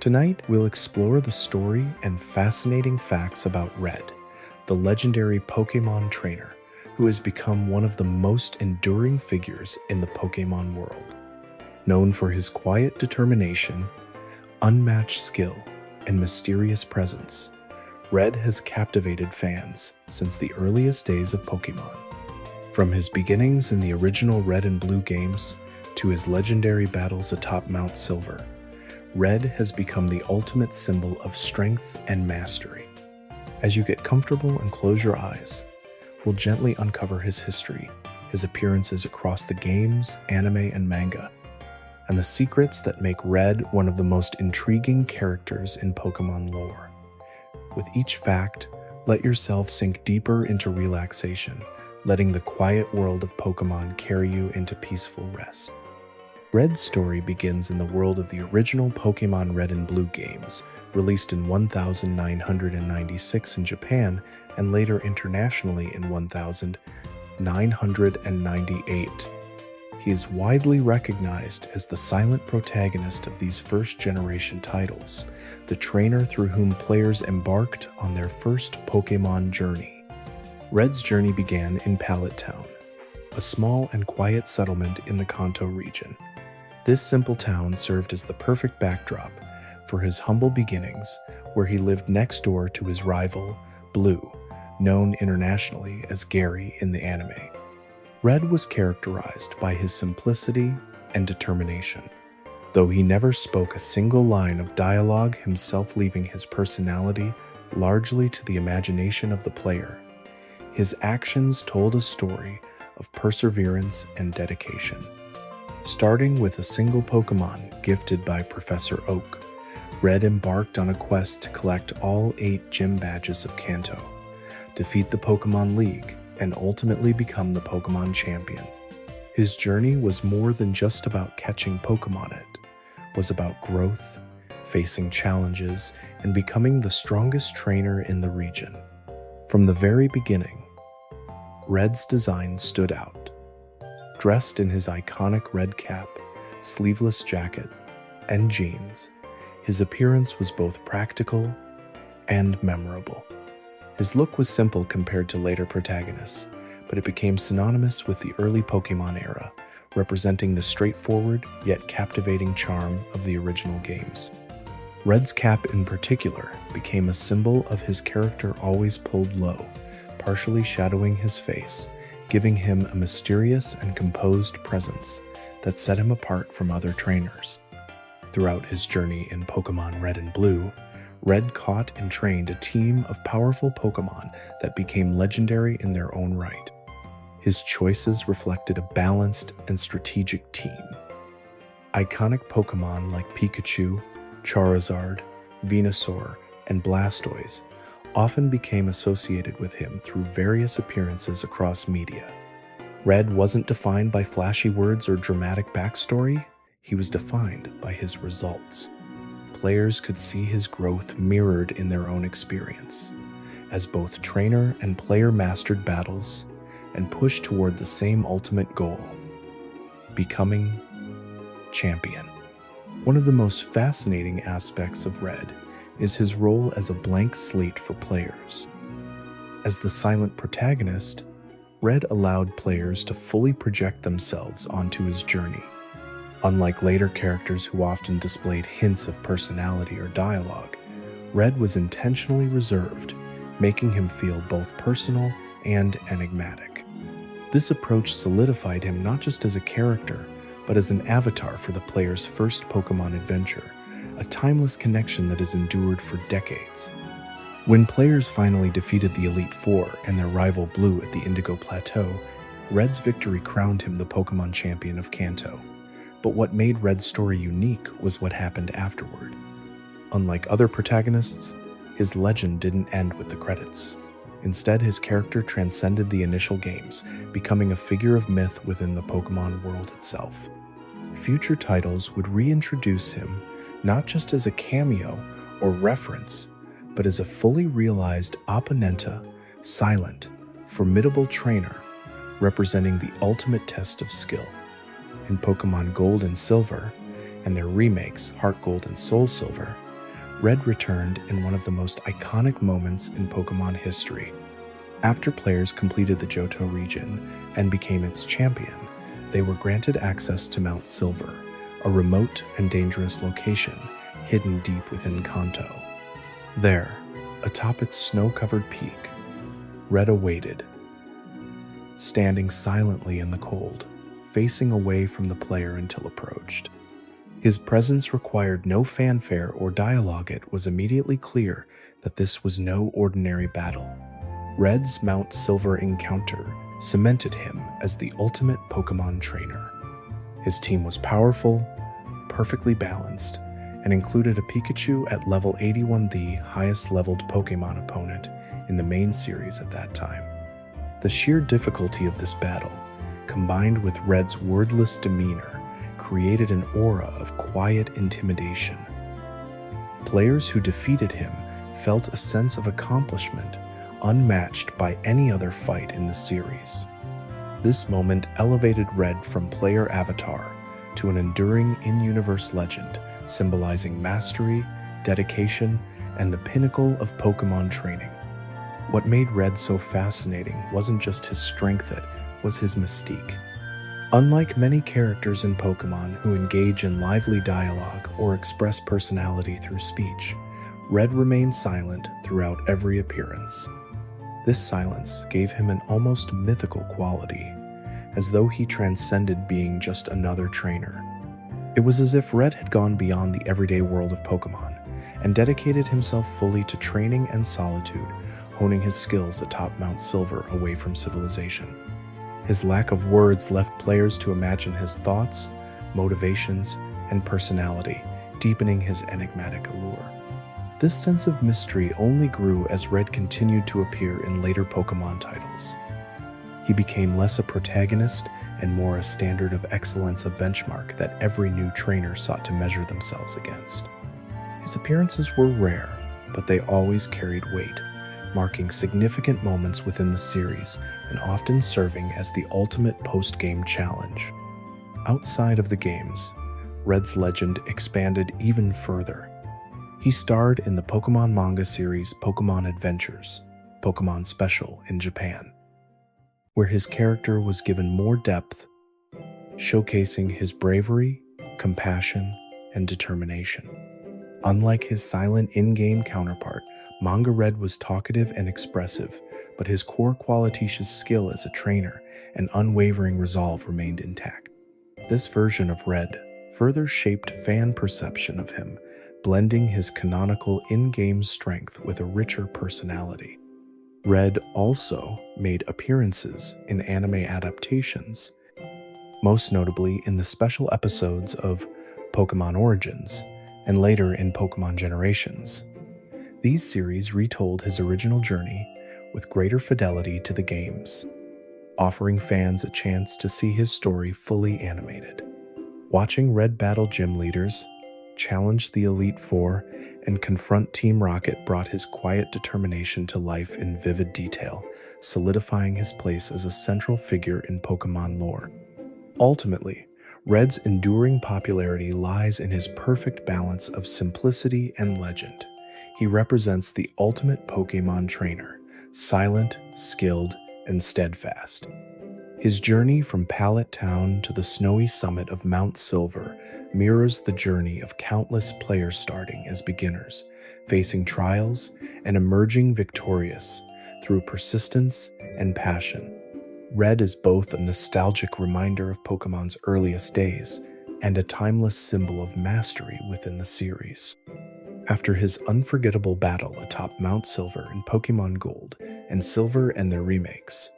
Tonight, we'll explore the story and fascinating facts about Red, the legendary Pokémon trainer who has become one of the most enduring figures in the Pokémon world. Known for his quiet determination, unmatched skill, and mysterious presence, Red has captivated fans since the earliest days of Pokémon. From his beginnings in the original Red and Blue games to his legendary battles atop Mount Silver, Red has become the ultimate symbol of strength and mastery. As you get comfortable and close your eyes, we'll gently uncover his history, his appearances across the games, anime, and manga, and the secrets that make Red one of the most intriguing characters in Pokémon lore. With each fact, let yourself sink deeper into relaxation, letting the quiet world of Pokémon carry you into peaceful rest. Red's story begins in the world of the original Pokémon Red and Blue games, released in 1996 in Japan and later internationally in 1998. He is widely recognized as the silent protagonist of these first-generation titles, the trainer through whom players embarked on their first Pokémon journey. Red's journey began in Pallet Town, a small and quiet settlement in the Kanto region. This simple town served as the perfect backdrop for his humble beginnings, where he lived next door to his rival, Blue, known internationally as Gary in the anime. Red was characterized by his simplicity and determination. Though he never spoke a single line of dialogue, himself leaving his personality largely to the imagination of the player, his actions told a story of perseverance and dedication. Starting with a single Pokémon gifted by Professor Oak, Red embarked on a quest to collect all 8 gym badges of Kanto, defeat the Pokémon League, and ultimately become the Pokémon champion. His journey was more than just about catching Pokémon. It was about growth, facing challenges, and becoming the strongest trainer in the region. From the very beginning, Red's design stood out. Dressed in his iconic red cap, sleeveless jacket, and jeans, his appearance was both practical and memorable. His look was simple compared to later protagonists, but it became synonymous with the early Pokémon era, representing the straightforward yet captivating charm of the original games. Red's cap in particular became a symbol of his character always pulled low, partially shadowing his face, giving him a mysterious and composed presence that set him apart from other trainers. Throughout his journey in Pokémon Red and Blue, Red caught and trained a team of powerful Pokémon that became legendary in their own right. His choices reflected a balanced and strategic team. Iconic Pokémon like Pikachu, Charizard, Venusaur, and Blastoise often became associated with him through various appearances across media. Red wasn't defined by flashy words or dramatic backstory, he was defined by his results. Players could see his growth mirrored in their own experience, as both trainer and player mastered battles and pushed toward the same ultimate goal, becoming champion. One of the most fascinating aspects of Red is his role as a blank slate for players. As the silent protagonist, Red allowed players to fully project themselves onto his journey. Unlike later characters who often displayed hints of personality or dialogue, Red was intentionally reserved, making him feel both personal and enigmatic. This approach solidified him not just as a character, but as an avatar for the player's first Pokémon adventure, a timeless connection that has endured for decades. When players finally defeated the Elite Four and their rival Blue at the Indigo Plateau, Red's victory crowned him the Pokémon champion of Kanto. But what made Red's story unique was what happened afterward. Unlike other protagonists, his legend didn't end with the credits. Instead, his character transcended the initial games, becoming a figure of myth within the Pokémon world itself. Future titles would reintroduce him not just as a cameo or reference, but as a fully realized opponenta, silent, formidable trainer, representing the ultimate test of skill. In Pokémon Gold and Silver, and their remakes Heart Gold and Soul Silver, Red returned in one of the most iconic moments in Pokémon history. After players completed the Johto region and became its champion, they were granted access to Mount Silver, a remote and dangerous location hidden deep within Kanto. There, atop its snow-covered peak, Red awaited, standing silently in the cold, facing away from the player until approached. His presence required no fanfare or dialogue. It was immediately clear that this was no ordinary battle. Red's Mount Silver encounter cemented him as the ultimate Pokémon trainer. His team was powerful, perfectly balanced, and included a Pikachu at level 81, the highest leveled Pokémon opponent in the main series at that time. The sheer difficulty of this battle, combined with Red's wordless demeanor, created an aura of quiet intimidation. Players who defeated him felt a sense of accomplishment unmatched by any other fight in the series. This moment elevated Red from player avatar to an enduring in-universe legend, symbolizing mastery, dedication, and the pinnacle of Pokémon training. What made Red so fascinating wasn't just his strength, it was his mystique. Unlike many characters in Pokémon who engage in lively dialogue or express personality through speech, Red remained silent throughout every appearance. This silence gave him an almost mythical quality, as though he transcended being just another trainer. It was as if Red had gone beyond the everyday world of Pokémon and dedicated himself fully to training and solitude, honing his skills atop Mount Silver away from civilization. His lack of words left players to imagine his thoughts, motivations, and personality, deepening his enigmatic allure. This sense of mystery only grew as Red continued to appear in later Pokémon titles. He became less a protagonist and more a standard of excellence, a benchmark that every new trainer sought to measure themselves against. His appearances were rare, but they always carried weight, marking significant moments within the series and often serving as the ultimate post-game challenge. Outside of the games, Red's legend expanded even further. He starred in the Pokémon manga series Pokémon Adventures, Pokémon Special in Japan, where his character was given more depth, showcasing his bravery, compassion, and determination. Unlike his silent in-game counterpart, Manga Red was talkative and expressive, but his core qualities, his skill as a trainer and unwavering resolve, remained intact. This version of Red further shaped fan perception of him, blending his canonical in-game strength with a richer personality. Red also made appearances in anime adaptations, most notably in the special episodes of Pokémon Origins and later in Pokémon Generations. These series retold his original journey with greater fidelity to the games, offering fans a chance to see his story fully animated. Watching Red battle gym leaders, challenge the Elite Four, and confront Team Rocket brought his quiet determination to life in vivid detail, solidifying his place as a central figure in Pokémon lore. Ultimately, Red's enduring popularity lies in his perfect balance of simplicity and legend. He represents the ultimate Pokémon trainer, silent, skilled, and steadfast. His journey from Pallet Town to the snowy summit of Mount Silver mirrors the journey of countless players starting as beginners, facing trials and emerging victorious through persistence and passion. Red is both a nostalgic reminder of Pokémon's earliest days and a timeless symbol of mastery within the series. After his unforgettable battle atop Mount Silver in Pokémon Gold and Silver and their remakes,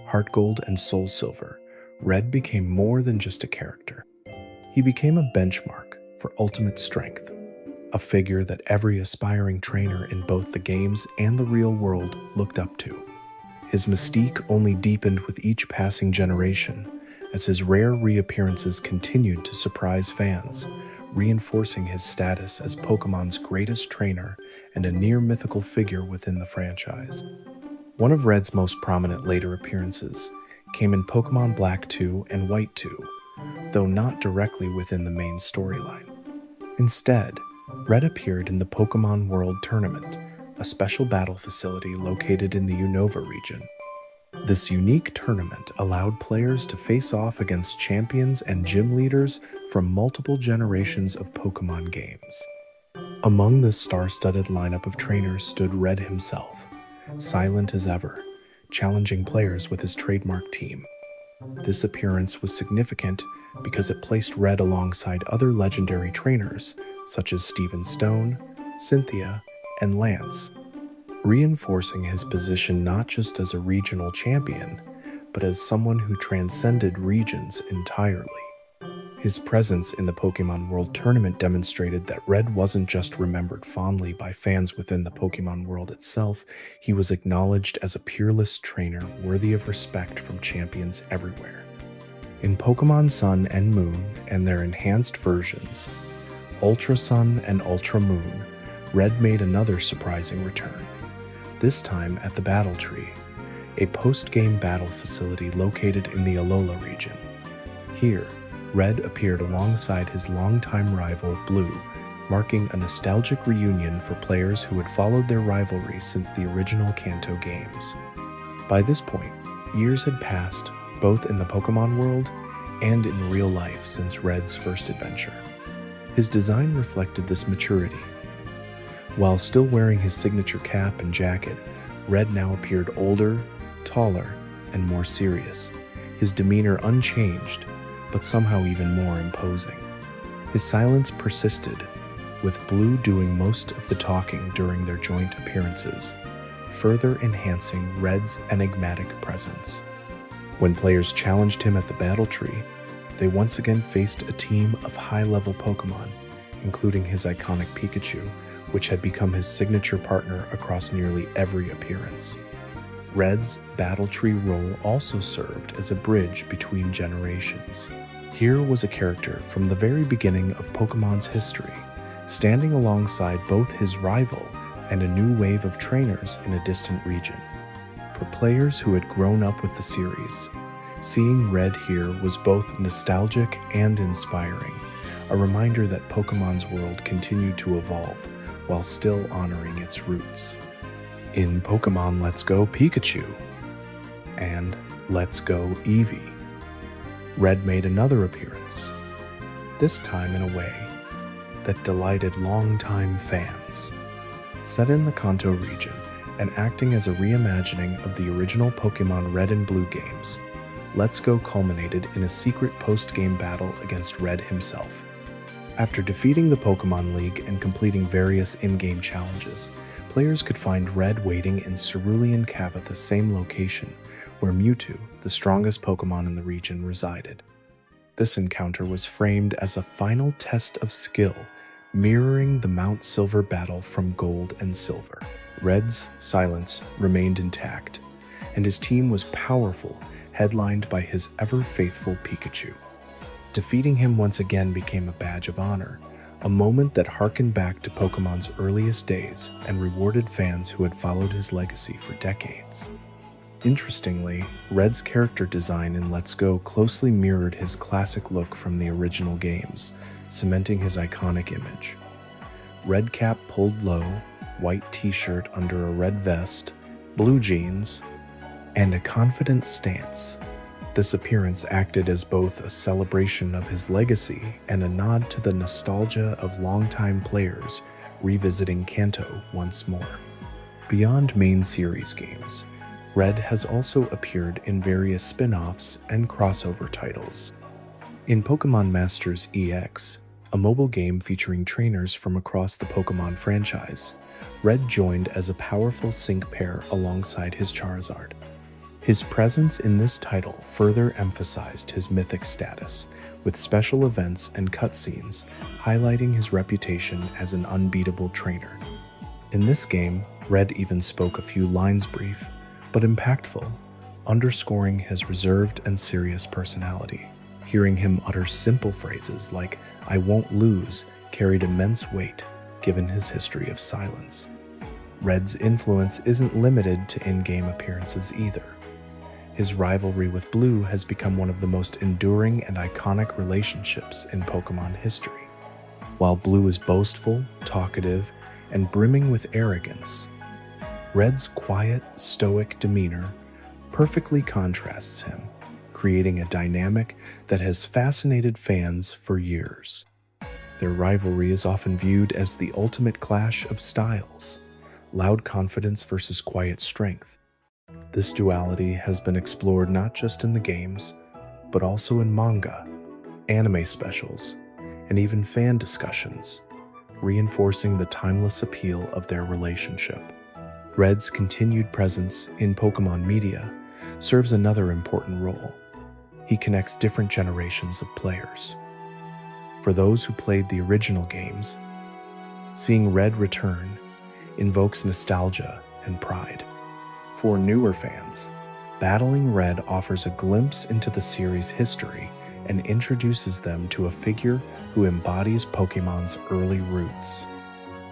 Heart Gold and Soul Silver, Red became more than just a character. He became a benchmark for ultimate strength, a figure that every aspiring trainer in both the games and the real world looked up to. His mystique only deepened with each passing generation, as his rare reappearances continued to surprise fans, reinforcing his status as Pokémon's greatest trainer and a near-mythical figure within the franchise. One of Red's most prominent later appearances came in Pokémon Black 2 and White 2, though not directly within the main storyline. Instead, Red appeared in the Pokémon World Tournament, a special battle facility located in the Unova region. This unique tournament allowed players to face off against champions and gym leaders from multiple generations of Pokémon games. Among this star-studded lineup of trainers stood Red himself, silent as ever, challenging players with his trademark team. This appearance was significant because it placed Red alongside other legendary trainers such as Steven Stone, Cynthia, and Lance, reinforcing his position not just as a regional champion, but as someone who transcended regions entirely. His presence in the Pokémon World Tournament demonstrated that Red wasn't just remembered fondly by fans within the Pokémon world itself, he was acknowledged as a peerless trainer worthy of respect from champions everywhere. In Pokémon Sun and Moon and their enhanced versions, Ultra Sun and Ultra Moon, Red made another surprising return, this time at the Battle Tree, a post-game battle facility located in the Alola region. Here, Red appeared alongside his longtime rival, Blue, marking a nostalgic reunion for players who had followed their rivalry since the original Kanto games. By this point, years had passed, both in the Pokémon world and in real life since Red's first adventure. His design reflected this maturity. While still wearing his signature cap and jacket, Red now appeared older, taller, and more serious, his demeanor unchanged, but somehow even more imposing. His silence persisted, with Blue doing most of the talking during their joint appearances, further enhancing Red's enigmatic presence. When players challenged him at the Battle Tree, they once again faced a team of high-level Pokémon, including his iconic Pikachu, which had become his signature partner across nearly every appearance. Red's Battle Tree role also served as a bridge between generations. Here was a character from the very beginning of Pokémon's history, standing alongside both his rival and a new wave of trainers in a distant region. For players who had grown up with the series, seeing Red here was both nostalgic and inspiring, a reminder that Pokémon's world continued to evolve while still honoring its roots. In Pokémon Let's Go Pikachu and Let's Go Eevee, Red made another appearance, this time in a way that delighted longtime fans. Set in the Kanto region and acting as a reimagining of the original Pokémon Red and Blue games, Let's Go culminated in a secret post-game battle against Red himself. After defeating the Pokémon League and completing various in-game challenges, players could find Red waiting in Cerulean Cave, the same location where Mewtwo, the strongest Pokémon in the region, resided. This encounter was framed as a final test of skill, mirroring the Mount Silver battle from Gold and Silver. Red's silence remained intact, and his team was powerful, headlined by his ever-faithful Pikachu. Defeating him once again became a badge of honor, a moment that harkened back to Pokémon's earliest days and rewarded fans who had followed his legacy for decades. Interestingly, Red's character design in Let's Go closely mirrored his classic look from the original games, cementing his iconic image. Red cap pulled low, white t-shirt under a red vest, blue jeans, and a confident stance. This appearance acted as both a celebration of his legacy and a nod to the nostalgia of longtime players revisiting Kanto once more. Beyond main series games, Red has also appeared in various spin-offs and crossover titles. In Pokémon Masters EX, a mobile game featuring trainers from across the Pokémon franchise, Red joined as a powerful sync pair alongside his Charizard. His presence in this title further emphasized his mythic status, with special events and cutscenes highlighting his reputation as an unbeatable trainer. In this game, Red even spoke a few lines brief, but impactful, underscoring his reserved and serious personality. Hearing him utter simple phrases like, "I won't lose," carried immense weight, given his history of silence. Red's influence isn't limited to in-game appearances either. His rivalry with Blue has become one of the most enduring and iconic relationships in Pokémon history. while Blue is boastful, talkative, and brimming with arrogance. Red's quiet, stoic demeanor perfectly contrasts him, creating a dynamic that has fascinated fans for years. Their rivalry is often viewed as the ultimate clash of styles, loud confidence versus quiet strength. This duality has been explored not just in the games, but also in manga, anime specials, and even fan discussions, reinforcing the timeless appeal of their relationship. Red's continued presence in Pokémon media serves another important role. He connects different generations of players. For those who played the original games, seeing Red return invokes nostalgia and pride. For newer fans, battling Red offers a glimpse into the series' history and introduces them to a figure who embodies Pokémon's early roots.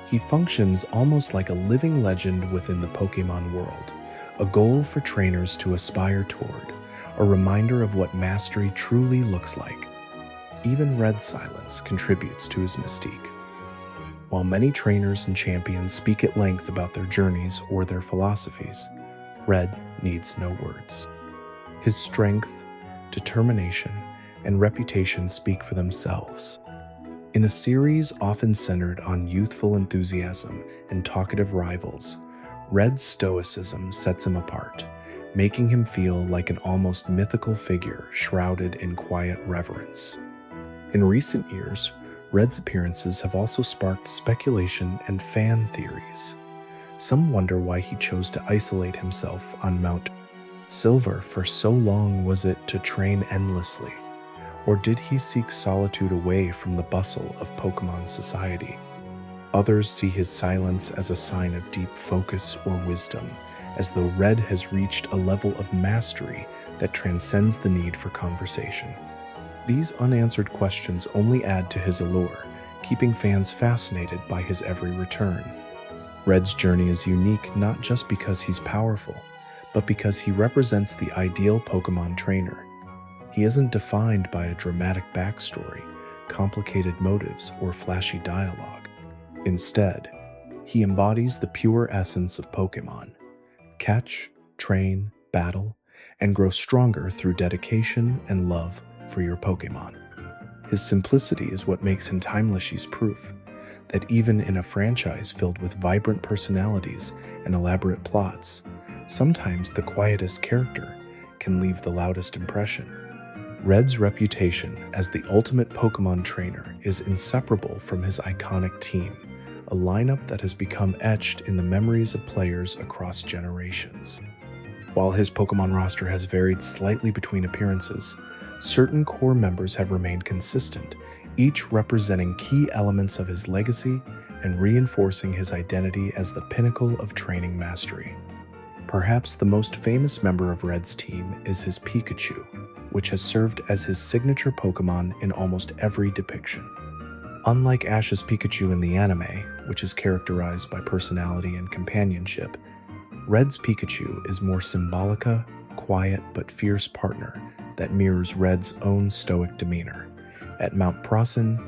He functions almost like a living legend within the Pokémon world, a goal for trainers to aspire toward, a reminder of what mastery truly looks like. Even Red's silence contributes to his mystique. While many trainers and champions speak at length about their journeys or their philosophies, Red needs no words. His strength, determination, and reputation speak for themselves. In a series often centered on youthful enthusiasm and talkative rivals, Red's stoicism sets him apart, making him feel like an almost mythical figure shrouded in quiet reverence. In recent years, Red's appearances have also sparked speculation and fan theories. Some wonder why he chose to isolate himself on Mount Silver for so long. Was it to train endlessly? Or did he seek solitude away from the bustle of Pokémon society? Others see his silence as a sign of deep focus or wisdom, as though Red has reached a level of mastery that transcends the need for conversation. These unanswered questions only add to his allure, keeping fans fascinated by his every return. Red's journey is unique not just because he's powerful, but because he represents the ideal Pokémon trainer. He isn't defined by a dramatic backstory, complicated motives, or flashy dialogue. Instead, he embodies the pure essence of Pokémon: catch, train, battle, and grow stronger through dedication and love for your Pokémon. His simplicity is what makes him timeless. He's proof that even in a franchise filled with vibrant personalities and elaborate plots, sometimes the quietest character can leave the loudest impression. Red's reputation as the ultimate Pokémon trainer is inseparable from his iconic team, a lineup that has become etched in the memories of players across generations. While his Pokémon roster has varied slightly between appearances, certain core members have remained consistent, each representing key elements of his legacy and reinforcing his identity as the pinnacle of training mastery. Perhaps the most famous member of Red's team is his Pikachu, which has served as his signature Pokémon in almost every depiction. Unlike Ash's Pikachu in the anime, which is characterized by personality and companionship, Red's Pikachu is more symbolic, quiet but fierce partner that mirrors Red's own stoic demeanor. At Mount Prosin,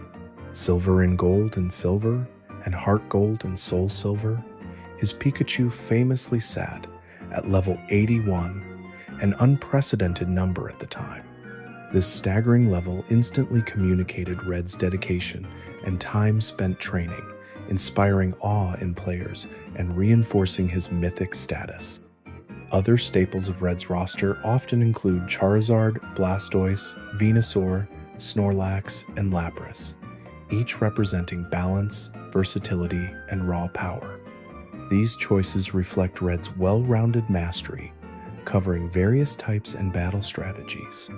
Silver and Gold and Silver, and Heart Gold and Soul Silver, his Pikachu famously sat at level 81, an unprecedented number at the time. This staggering level instantly communicated Red's dedication and time spent training, inspiring awe in players and reinforcing his mythic status. Other staples of Red's roster often include Charizard, Blastoise, Venusaur, Snorlax, and Lapras, each representing balance, versatility, and raw power. These choices reflect Red's well-rounded mastery, covering various types and battle strategies.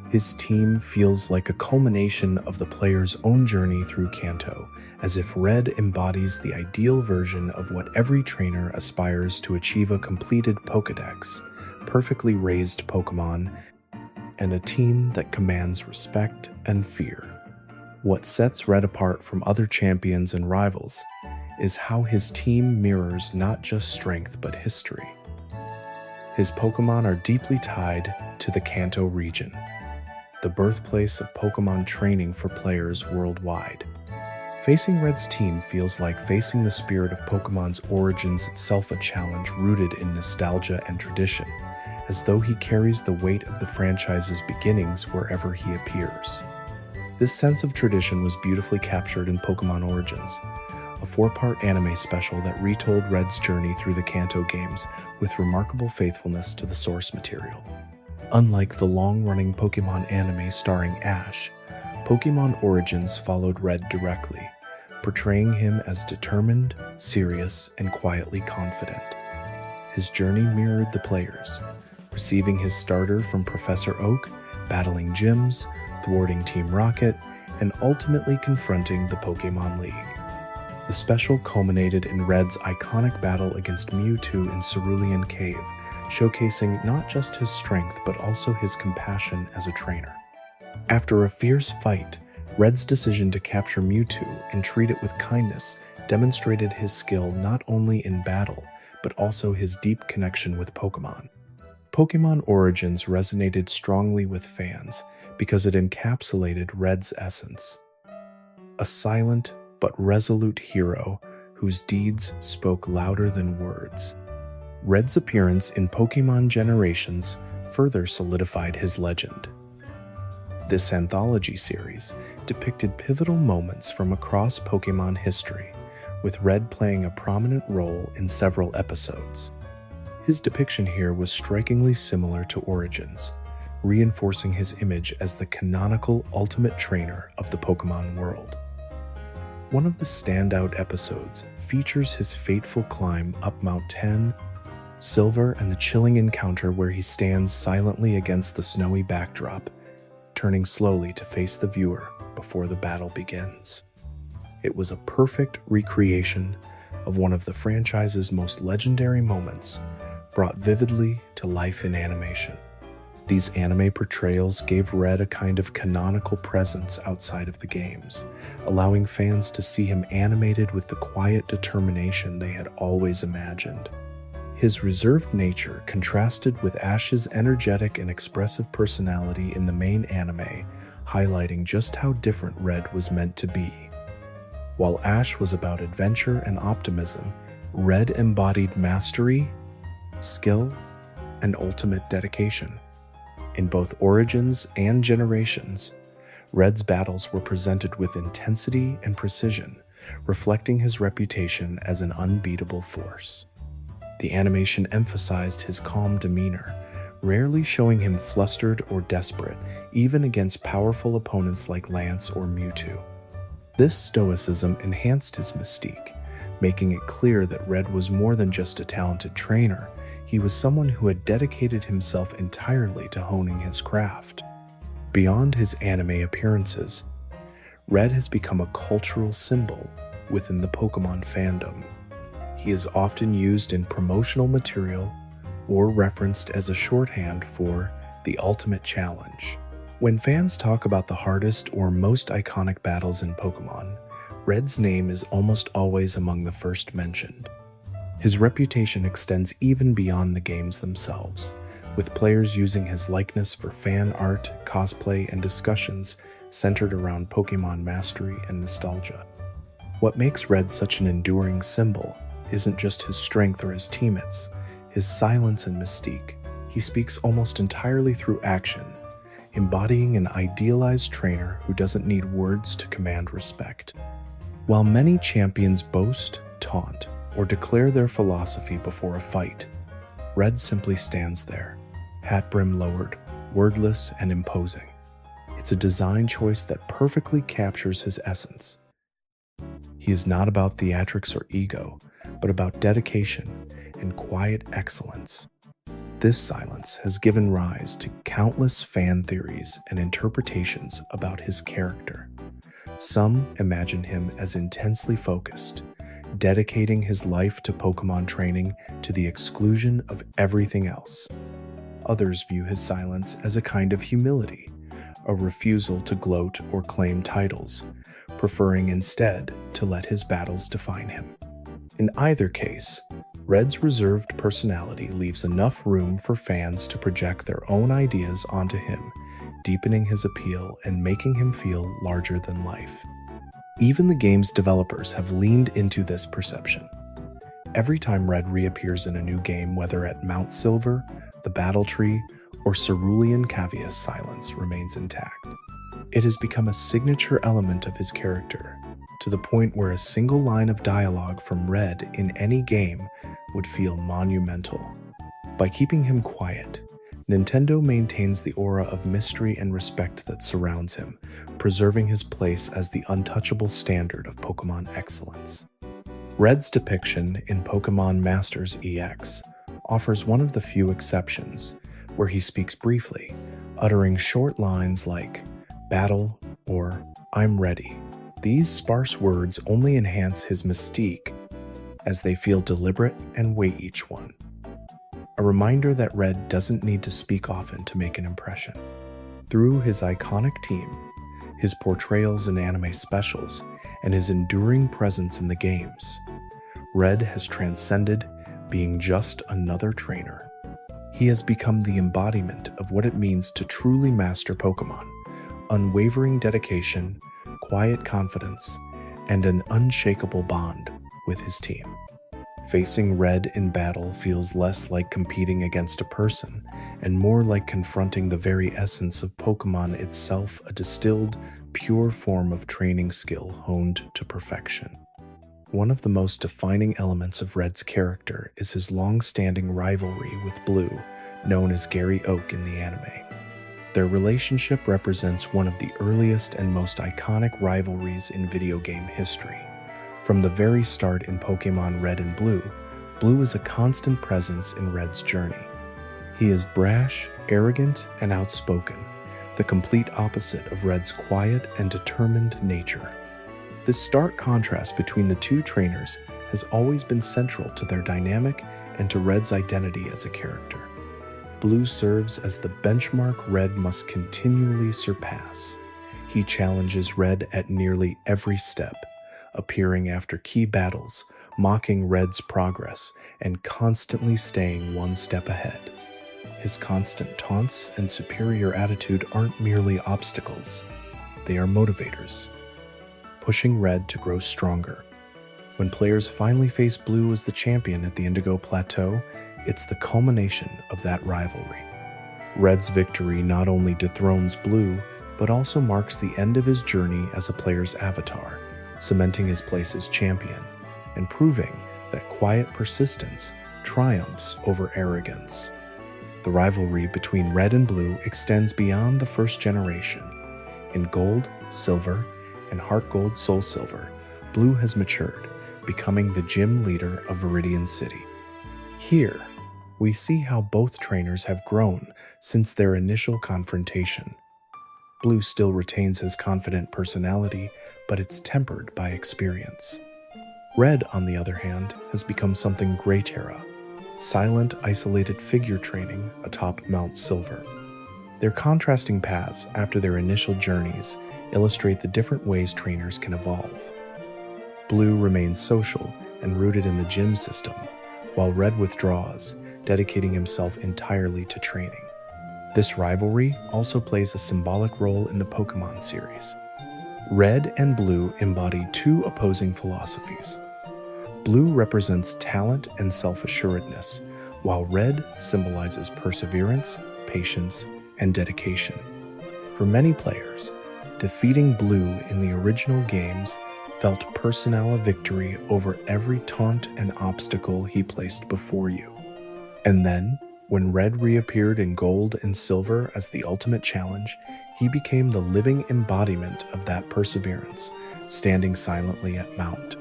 His team feels like a culmination of the player's own journey through Kanto, as if Red embodies the ideal version of what every trainer aspires to achieve: a completed Pokédex, perfectly raised Pokémon, and a team that commands respect and fear. What sets Red apart from other champions and rivals is how his team mirrors not just strength but history. His Pokémon are deeply tied to the Kanto region, the birthplace of Pokémon training for players worldwide. Facing Red's team feels like facing the spirit of Pokemon's origins itself, a challenge rooted in nostalgia and tradition, as though he carries the weight of the franchise's beginnings wherever he appears. This sense of tradition was beautifully captured in Pokémon Origins, a 4-part anime special that retold Red's journey through the Kanto games with remarkable faithfulness to the source material. Unlike the long-running Pokémon anime starring Ash, Pokémon Origins followed Red directly, portraying him as determined, serious, and quietly confident. His journey mirrored the players, receiving his starter from Professor Oak, battling gyms, thwarting Team Rocket, and ultimately confronting the Pokémon League. The special culminated in Red's iconic battle against Mewtwo in Cerulean Cave, showcasing not just his strength but also his compassion as a trainer. After a fierce fight, Red's decision to capture Mewtwo and treat it with kindness demonstrated his skill not only in battle, but also his deep connection with Pokémon. Pokémon Origins resonated strongly with fans because it encapsulated Red's essence. A silent but resolute hero whose deeds spoke louder than words. Red's appearance in Pokémon Generations further solidified his legend. This anthology series depicted pivotal moments from across Pokémon history, with Red playing a prominent role in several episodes. His depiction here was strikingly similar to Origins, reinforcing his image as the canonical ultimate trainer of the Pokémon world. One of the standout episodes features his fateful climb up Mount 10, Silver, and the chilling encounter where he stands silently against the snowy backdrop, turning slowly to face the viewer before the battle begins. It was a perfect recreation of one of the franchise's most legendary moments, brought vividly to life in animation. These anime portrayals gave Red a kind of canonical presence outside of the games, allowing fans to see him animated with the quiet determination they had always imagined. His reserved nature contrasted with Ash's energetic and expressive personality in the main anime, highlighting just how different Red was meant to be. While Ash was about adventure and optimism, Red embodied mastery, skill, and ultimate dedication. In both Origins and Generations, Red's battles were presented with intensity and precision, reflecting his reputation as an unbeatable force. The animation emphasized his calm demeanor, rarely showing him flustered or desperate, even against powerful opponents like Lance or Mewtwo. This stoicism enhanced his mystique, making it clear that Red was more than just a talented trainer. He was someone who had dedicated himself entirely to honing his craft. Beyond his anime appearances, Red has become a cultural symbol within the Pokémon fandom. He is often used in promotional material or referenced as a shorthand for the ultimate challenge. When fans talk about the hardest or most iconic battles in Pokémon, Red's name is almost always among the first mentioned. His reputation extends even beyond the games themselves, with players using his likeness for fan art, cosplay, and discussions centered around Pokémon mastery and nostalgia. What makes Red such an enduring symbol isn't just his strength or his teammates, his silence and mystique. He speaks almost entirely through action, embodying an idealized trainer who doesn't need words to command respect. While many champions boast, taunt, or declare their philosophy before a fight, Red simply stands there, hat brim lowered, wordless and imposing. It's a design choice that perfectly captures his essence. He is not about theatrics or ego, but about dedication and quiet excellence. This silence has given rise to countless fan theories and interpretations about his character. Some imagine him as intensely focused, dedicating his life to Pokémon training to the exclusion of everything else. Others view his silence as a kind of humility, a refusal to gloat or claim titles, preferring instead to let his battles define him. In either case, Red's reserved personality leaves enough room for fans to project their own ideas onto him, deepening his appeal and making him feel larger than life. Even the game's developers have leaned into this perception. Every time Red reappears in a new game, whether at Mount Silver, the Battle Tree, or Cerulean Cavia's silence remains intact. It has become a signature element of his character, to the point where a single line of dialogue from Red in any game would feel monumental. By keeping him quiet, Nintendo maintains the aura of mystery and respect that surrounds him, preserving his place as the untouchable standard of Pokémon excellence. Red's depiction in Pokémon Masters EX offers one of the few exceptions, where he speaks briefly, uttering short lines like "battle" or "I'm ready." These sparse words only enhance his mystique, as they feel deliberate and weigh each one. A reminder that Red doesn't need to speak often to make an impression. Through his iconic team, his portrayals in anime specials, and his enduring presence in the games, Red has transcended being just another trainer. He has become the embodiment of what it means to truly master Pokémon: unwavering dedication, quiet confidence, and an unshakable bond with his team. Facing Red in battle feels less like competing against a person and more like confronting the very essence of Pokémon itself, a distilled, pure form of training skill honed to perfection. One of the most defining elements of Red's character is his long-standing rivalry with Blue, known as Gary Oak in the anime. Their relationship represents one of the earliest and most iconic rivalries in video game history. From the very start in Pokémon Red and Blue, Blue is a constant presence in Red's journey. He is brash, arrogant, and outspoken, the complete opposite of Red's quiet and determined nature. This stark contrast between the two trainers has always been central to their dynamic and to Red's identity as a character. Blue serves as the benchmark Red must continually surpass. He challenges Red at nearly every step, appearing after key battles, mocking Red's progress, and constantly staying one step ahead. His constant taunts and superior attitude aren't merely obstacles, they are motivators, pushing Red to grow stronger. When players finally face Blue as the champion at the Indigo Plateau, it's the culmination of that rivalry. Red's victory not only dethrones Blue, but also marks the end of his journey as a player's avatar, cementing his place as champion, and proving that quiet persistence triumphs over arrogance. The rivalry between Red and Blue extends beyond the first generation. In Gold, Silver, and Heart Gold Soul Silver, Blue has matured, becoming the gym leader of Viridian City. Here, we see how both trainers have grown since their initial confrontation. Blue still retains his confident personality, but it's tempered by experience. Red, on the other hand, has become something Grey Terra, silent, isolated figure training atop Mount Silver. Their contrasting paths after their initial journeys illustrate the different ways trainers can evolve. Blue remains social and rooted in the gym system, while Red withdraws, dedicating himself entirely to training. This rivalry also plays a symbolic role in the Pokémon series. Red and Blue embody two opposing philosophies. Blue represents talent and self-assuredness, while Red symbolizes perseverance, patience, and dedication. For many players, defeating Blue in the original games felt personal victory over every taunt and obstacle he placed before you. And then, when Red reappeared in Gold and Silver as the ultimate challenge, he became the living embodiment of that perseverance, standing silently at Mount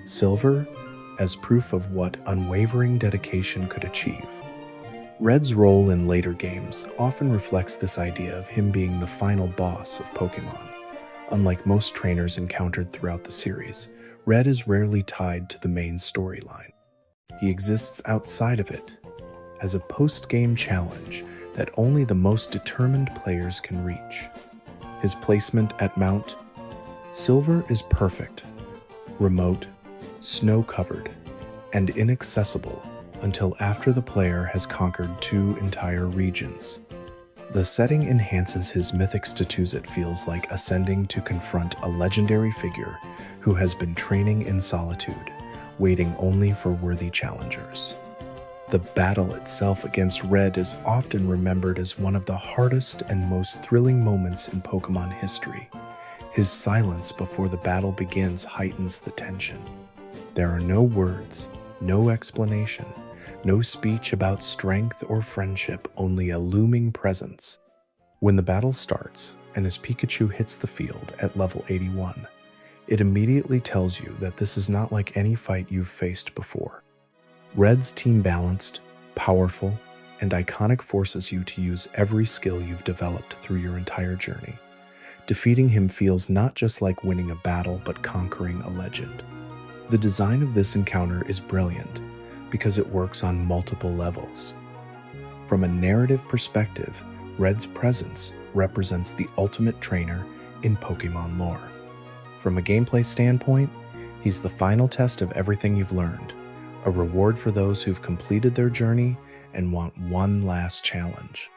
Silver as proof of what unwavering dedication could achieve. Red's role in later games often reflects this idea of him being the final boss of Pokémon. Unlike most trainers encountered throughout the series, Red is rarely tied to the main storyline. He exists outside of it, as a post-game challenge that only the most determined players can reach. His placement at Mount Silver is perfect, remote, snow-covered, and inaccessible until after the player has conquered two entire regions. The setting enhances his mythic status. It feels like ascending to confront a legendary figure who has been training in solitude, waiting only for worthy challengers. The battle itself against Red is often remembered as one of the hardest and most thrilling moments in Pokémon history. His silence before the battle begins heightens the tension. There are no words, no explanation, no speech about strength or friendship, only a looming presence. When the battle starts and his Pikachu hits the field at level 81, it immediately tells you that this is not like any fight you've faced before. Red's team balanced, powerful, and iconic forces you to use every skill you've developed through your entire journey. Defeating him feels not just like winning a battle, but conquering a legend. The design of this encounter is brilliant because it works on multiple levels. From a narrative perspective, Red's presence represents the ultimate trainer in Pokémon lore. From a gameplay standpoint, he's the final test of everything you've learned, a reward for those who've completed their journey and want one last challenge.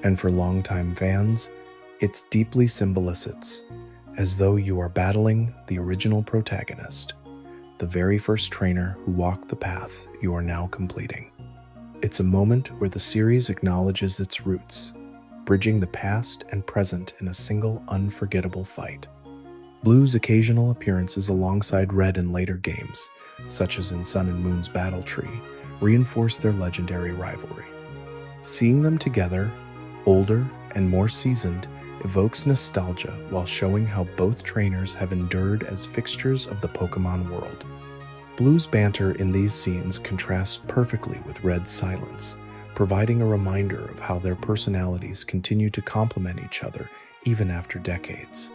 And for longtime fans, it's deeply symbolic, as though you are battling the original protagonist, the very first trainer who walked the path you are now completing. It's a moment where the series acknowledges its roots, bridging the past and present in a single unforgettable fight. Blue's occasional appearances alongside Red in later games, such as in Sun and Moon's Battle Tree, reinforce their legendary rivalry. Seeing them together, older and more seasoned, evokes nostalgia while showing how both trainers have endured as fixtures of the Pokémon world. Blue's banter in these scenes contrasts perfectly with Red's silence, providing a reminder of how their personalities continue to complement each other even after decades.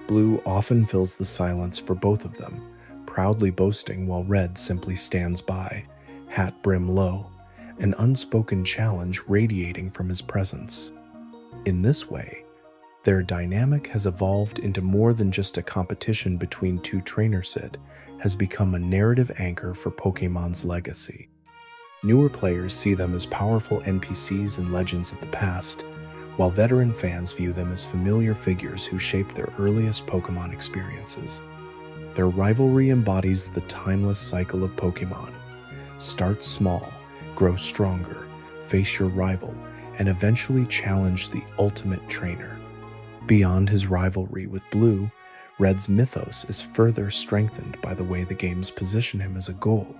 Blue often fills the silence for both of them, proudly boasting while Red simply stands by, hat brim low, an unspoken challenge radiating from his presence. In this way, their dynamic has evolved into more than just a competition between two trainers. It has become a narrative anchor for Pokémon's legacy. Newer players see them as powerful NPCs and legends of the past, while veteran fans view them as familiar figures who shaped their earliest Pokémon experiences. Their rivalry embodies the timeless cycle of Pokémon. Start small, grow stronger, face your rival, and eventually challenge the ultimate trainer. Beyond his rivalry with Blue, Red's mythos is further strengthened by the way the games position him as a goal,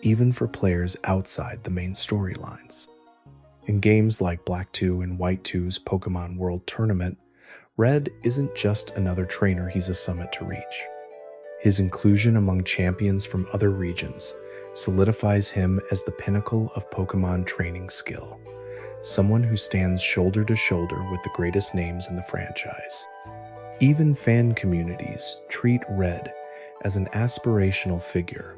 even for players outside the main storylines. In games like Black 2 and White 2's Pokémon World Tournament, Red isn't just another trainer, he's a summit to reach. His inclusion among champions from other regions solidifies him as the pinnacle of Pokémon training skill, someone who stands shoulder to shoulder with the greatest names in the franchise. Even fan communities treat Red as an aspirational figure.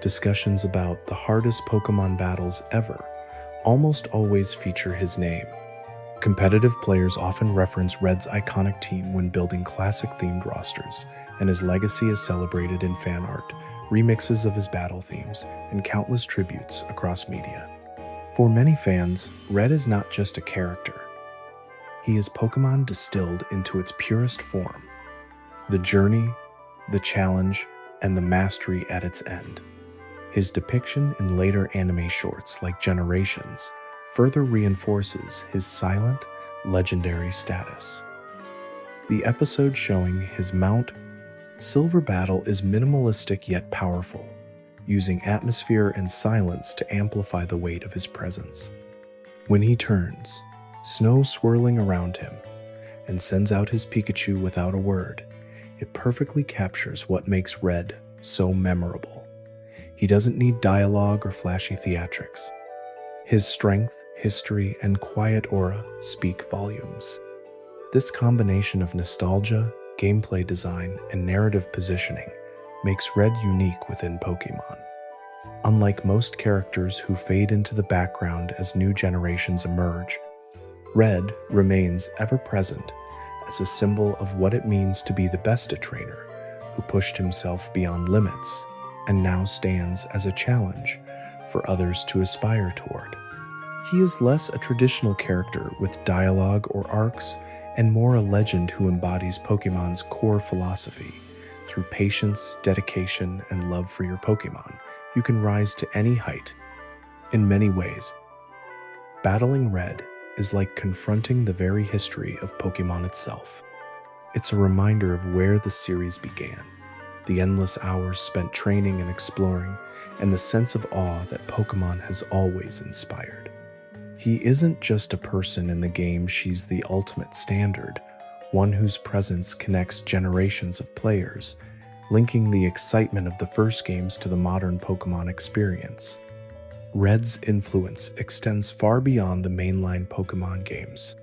Discussions about the hardest Pokémon battles ever almost always feature his name. Competitive players often reference Red's iconic team when building classic-themed rosters, and his legacy is celebrated in fan art, remixes of his battle themes, and countless tributes across media. For many fans, Red is not just a character. He is Pokémon distilled into its purest form. The journey, the challenge, and the mastery at its end. His depiction in later anime shorts like Generations further reinforces his silent, legendary status. The episode showing his Mount Silver battle is minimalistic yet powerful, using atmosphere and silence to amplify the weight of his presence. When he turns, snow swirling around him, and sends out his Pikachu without a word, it perfectly captures what makes Red so memorable. He doesn't need dialogue or flashy theatrics. His strength, history, and quiet aura speak volumes. This combination of nostalgia, gameplay design, and narrative positioning makes Red unique within Pokémon. Unlike most characters who fade into the background as new generations emerge, Red remains ever present as a symbol of what it means to be the best trainer who pushed himself beyond limits and now stands as a challenge for others to aspire toward. He is less a traditional character with dialogue or arcs, and more a legend who embodies Pokemon's core philosophy. Through patience, dedication, and love for your Pokemon, you can rise to any height. In many ways, battling Red is like confronting the very history of Pokemon itself. It's a reminder of where the series began, the endless hours spent training and exploring, and the sense of awe that Pokemon has always inspired. He isn't just a person in the game, she's the ultimate standard, one whose presence connects generations of players, linking the excitement of the first games to the modern Pokemon experience. Red's influence extends far beyond the mainline Pokemon games.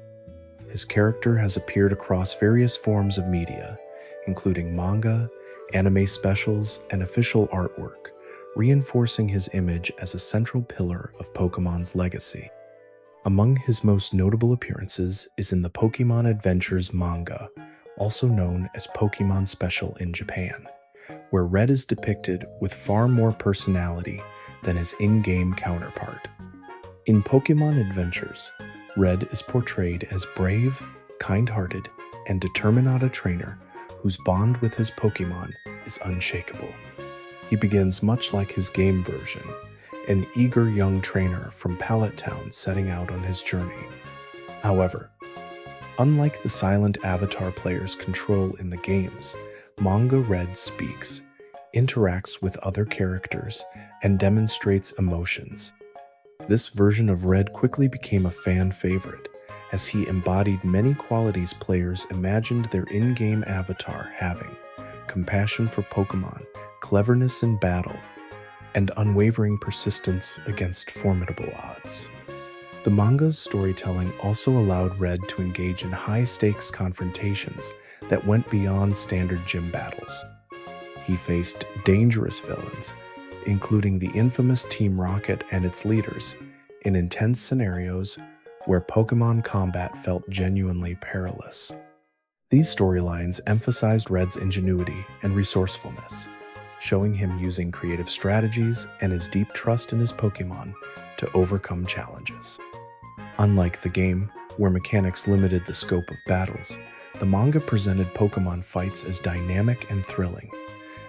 His character has appeared across various forms of media, including manga, anime specials, and official artwork, reinforcing his image as a central pillar of Pokemon's legacy. Among his most notable appearances is in the Pokémon Adventures manga, also known as Pokémon Special in Japan, where Red is depicted with far more personality than his in-game counterpart. In Pokémon Adventures, Red is portrayed as brave, kind-hearted, and determined trainer whose bond with his Pokémon is unshakable. He begins much like his game version, an eager young trainer from Pallet Town setting out on his journey. However, unlike the silent avatar players control in the games, manga Red speaks, interacts with other characters, and demonstrates emotions. This version of Red quickly became a fan favorite, as he embodied many qualities players imagined their in-game avatar having: compassion for Pokemon, cleverness in battle, and unwavering persistence against formidable odds. The manga's storytelling also allowed Red to engage in high-stakes confrontations that went beyond standard gym battles. He faced dangerous villains, including the infamous Team Rocket and its leaders, in intense scenarios where Pokemon combat felt genuinely perilous. These storylines emphasized Red's ingenuity and resourcefulness, showing him using creative strategies and his deep trust in his Pokemon to overcome challenges. Unlike the game, where mechanics limited the scope of battles, the manga presented Pokemon fights as dynamic and thrilling,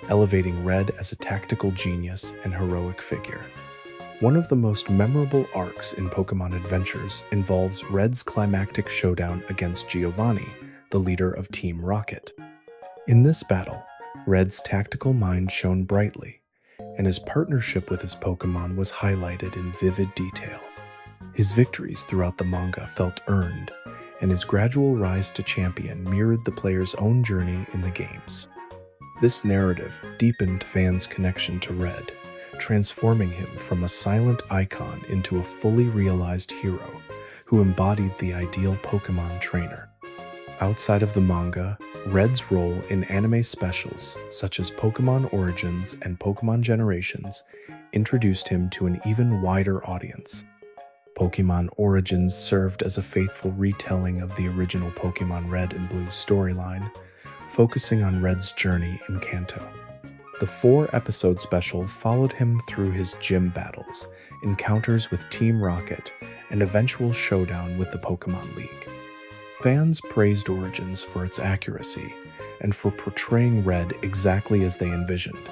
elevating Red as a tactical genius and heroic figure. One of the most memorable arcs in Pokémon Adventures involves Red's climactic showdown against Giovanni, the leader of Team Rocket. In this battle, Red's tactical mind shone brightly, and his partnership with his Pokémon was highlighted in vivid detail. His victories throughout the manga felt earned, and his gradual rise to champion mirrored the player's own journey in the games. This narrative deepened fans' connection to Red, transforming him from a silent icon into a fully realized hero who embodied the ideal Pokémon trainer. Outside of the manga, Red's role in anime specials such as Pokémon Origins and Pokémon Generations introduced him to an even wider audience. Pokémon Origins served as a faithful retelling of the original Pokémon Red and Blue storyline, focusing on Red's journey in Kanto. The 4-episode special followed him through his gym battles, encounters with Team Rocket, and eventual showdown with the Pokémon League. Fans praised Origins for its accuracy and for portraying Red exactly as they envisioned: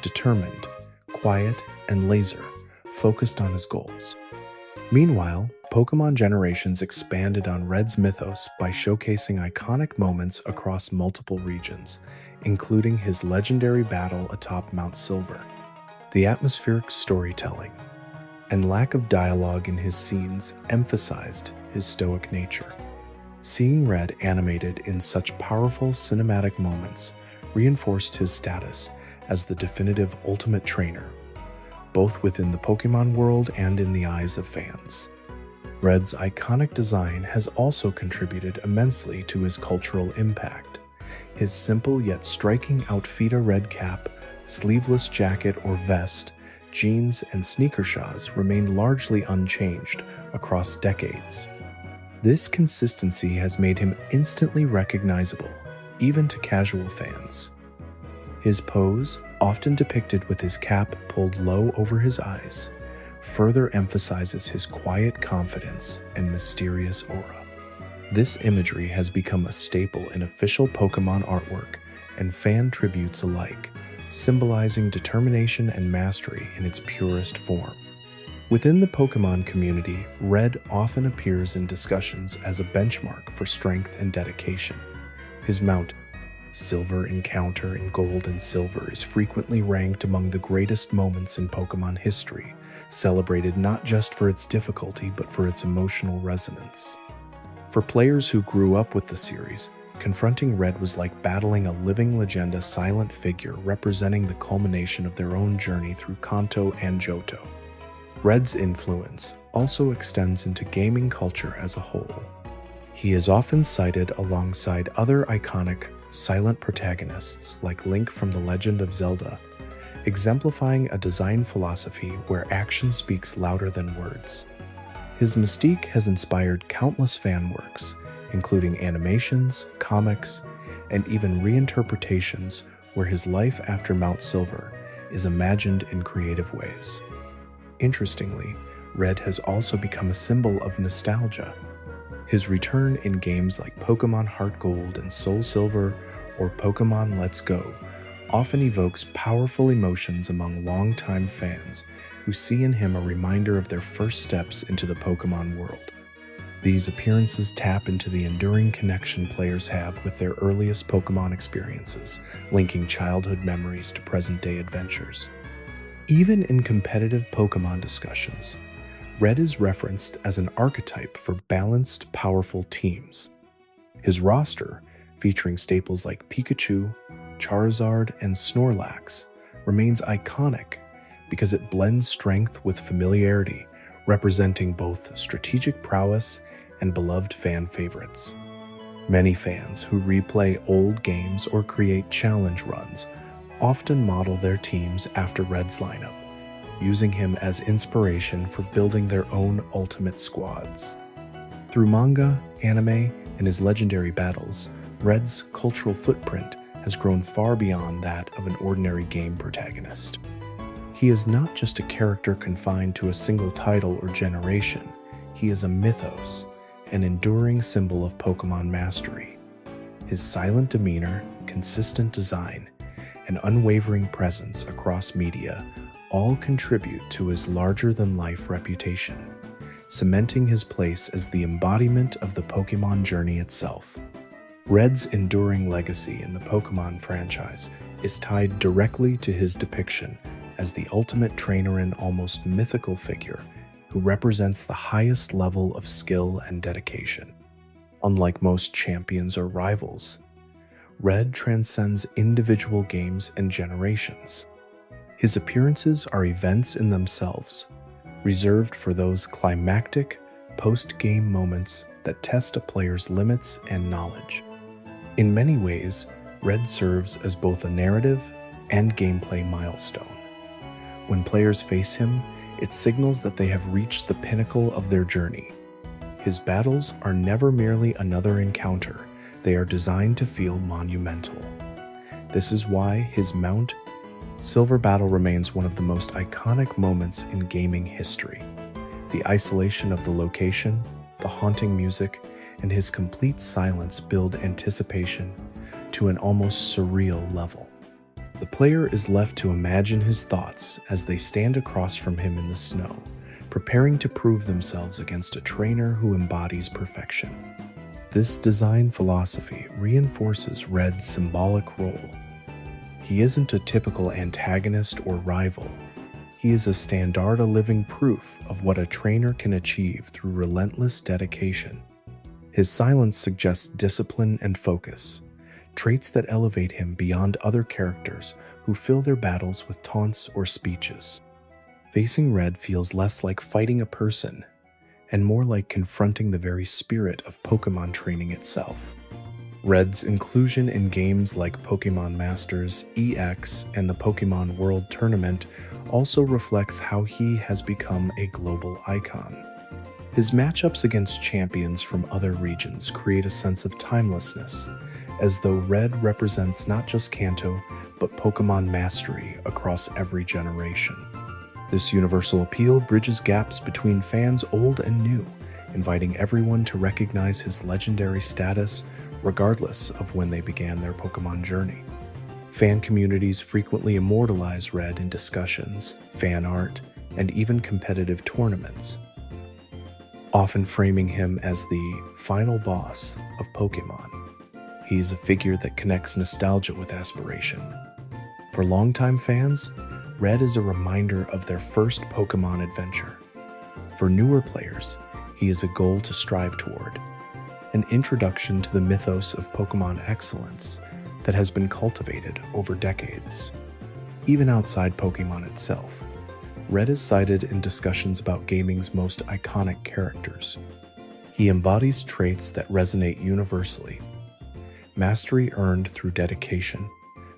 determined, quiet, and laser, focused on his goals. Meanwhile, Pokémon Generations expanded on Red's mythos by showcasing iconic moments across multiple regions, including his legendary battle atop Mount Silver. The atmospheric storytelling and lack of dialogue in his scenes emphasized his stoic nature. Seeing Red animated in such powerful cinematic moments reinforced his status as the definitive ultimate trainer, both within the Pokémon world and in the eyes of fans. Red's iconic design has also contributed immensely to his cultural impact. His simple yet striking outfita red cap, sleeveless jacket or vest, jeans, and sneaker shoes remained largely unchanged across decades. This consistency has made him instantly recognizable, even to casual fans. His pose, often depicted with his cap pulled low over his eyes, further emphasizes his quiet confidence and mysterious aura. This imagery has become a staple in official Pokémon artwork and fan tributes alike, symbolizing determination and mastery in its purest form. Within the Pokémon community, Red often appears in discussions as a benchmark for strength and dedication. His mount, Silver Encounter in Gold and Silver, is frequently ranked among the greatest moments in Pokémon history, celebrated not just for its difficulty but for its emotional resonance. For players who grew up with the series, confronting Red was like battling a living legend, a silent figure representing the culmination of their own journey through Kanto and Johto. Red's influence also extends into gaming culture as a whole. He is often cited alongside other iconic, silent protagonists like Link from The Legend of Zelda, exemplifying a design philosophy where action speaks louder than words. His mystique has inspired countless fan works, including animations, comics, and even reinterpretations where his life after Mount Silver is imagined in creative ways. Interestingly, Red has also become a symbol of nostalgia. His return in games like Pokémon Heart Gold and Soul Silver or Pokémon Let's Go often evokes powerful emotions among longtime fans who see in him a reminder of their first steps into the Pokémon world. These appearances tap into the enduring connection players have with their earliest Pokémon experiences, linking childhood memories to present-day adventures. Even in competitive Pokémon discussions, Red is referenced as an archetype for balanced, powerful teams. His roster, featuring staples like Pikachu, Charizard, and Snorlax, remains iconic because it blends strength with familiarity, representing both strategic prowess and beloved fan favorites. Many fans who replay old games or create challenge runs often model their teams after Red's lineup, using him as inspiration for building their own ultimate squads. Through manga, anime, and his legendary battles, Red's cultural footprint has grown far beyond that of an ordinary game protagonist. He is not just a character confined to a single title or generation, he is a mythos, an enduring symbol of Pokémon mastery. His silent demeanor, consistent design, and unwavering presence across media all contribute to his larger-than-life reputation, cementing his place as the embodiment of the Pokémon journey itself. Red's enduring legacy in the Pokémon franchise is tied directly to his depiction as the ultimate trainer and almost mythical figure who represents the highest level of skill and dedication. Unlike most champions or rivals, Red transcends individual games and generations. His appearances are events in themselves, reserved for those climactic, post-game moments that test a player's limits and knowledge. In many ways, Red serves as both a narrative and gameplay milestone. When players face him, it signals that they have reached the pinnacle of their journey. His battles are never merely another encounter, they are designed to feel monumental. This is why his Mount Silver battle remains one of the most iconic moments in gaming history. The isolation of the location, the haunting music, and his complete silence build anticipation to an almost surreal level. The player is left to imagine his thoughts as they stand across from him in the snow, preparing to prove themselves against a trainer who embodies perfection. This design philosophy reinforces Red's symbolic role. He isn't a typical antagonist or rival. He is a standard, a living proof of what a trainer can achieve through relentless dedication. His silence suggests discipline and focus, traits that elevate him beyond other characters who fill their battles with taunts or speeches. Facing Red feels less like fighting a person and more like confronting the very spirit of Pokémon training itself. Red's inclusion in games like Pokémon Masters, EX, and the Pokémon World Tournament also reflects how he has become a global icon. His matchups against champions from other regions create a sense of timelessness, as though Red represents not just Kanto, but Pokémon mastery across every generation. This universal appeal bridges gaps between fans old and new, inviting everyone to recognize his legendary status regardless of when they began their Pokémon journey. Fan communities frequently immortalize Red in discussions, fan art, and even competitive tournaments, often framing him as the final boss of Pokémon. He's a figure that connects nostalgia with aspiration. For longtime fans, Red is a reminder of their first Pokémon adventure. For newer players, he is a goal to strive toward, an introduction to the mythos of Pokémon excellence that has been cultivated over decades. Even outside Pokémon itself, Red is cited in discussions about gaming's most iconic characters. He embodies traits that resonate universally: mastery earned through dedication,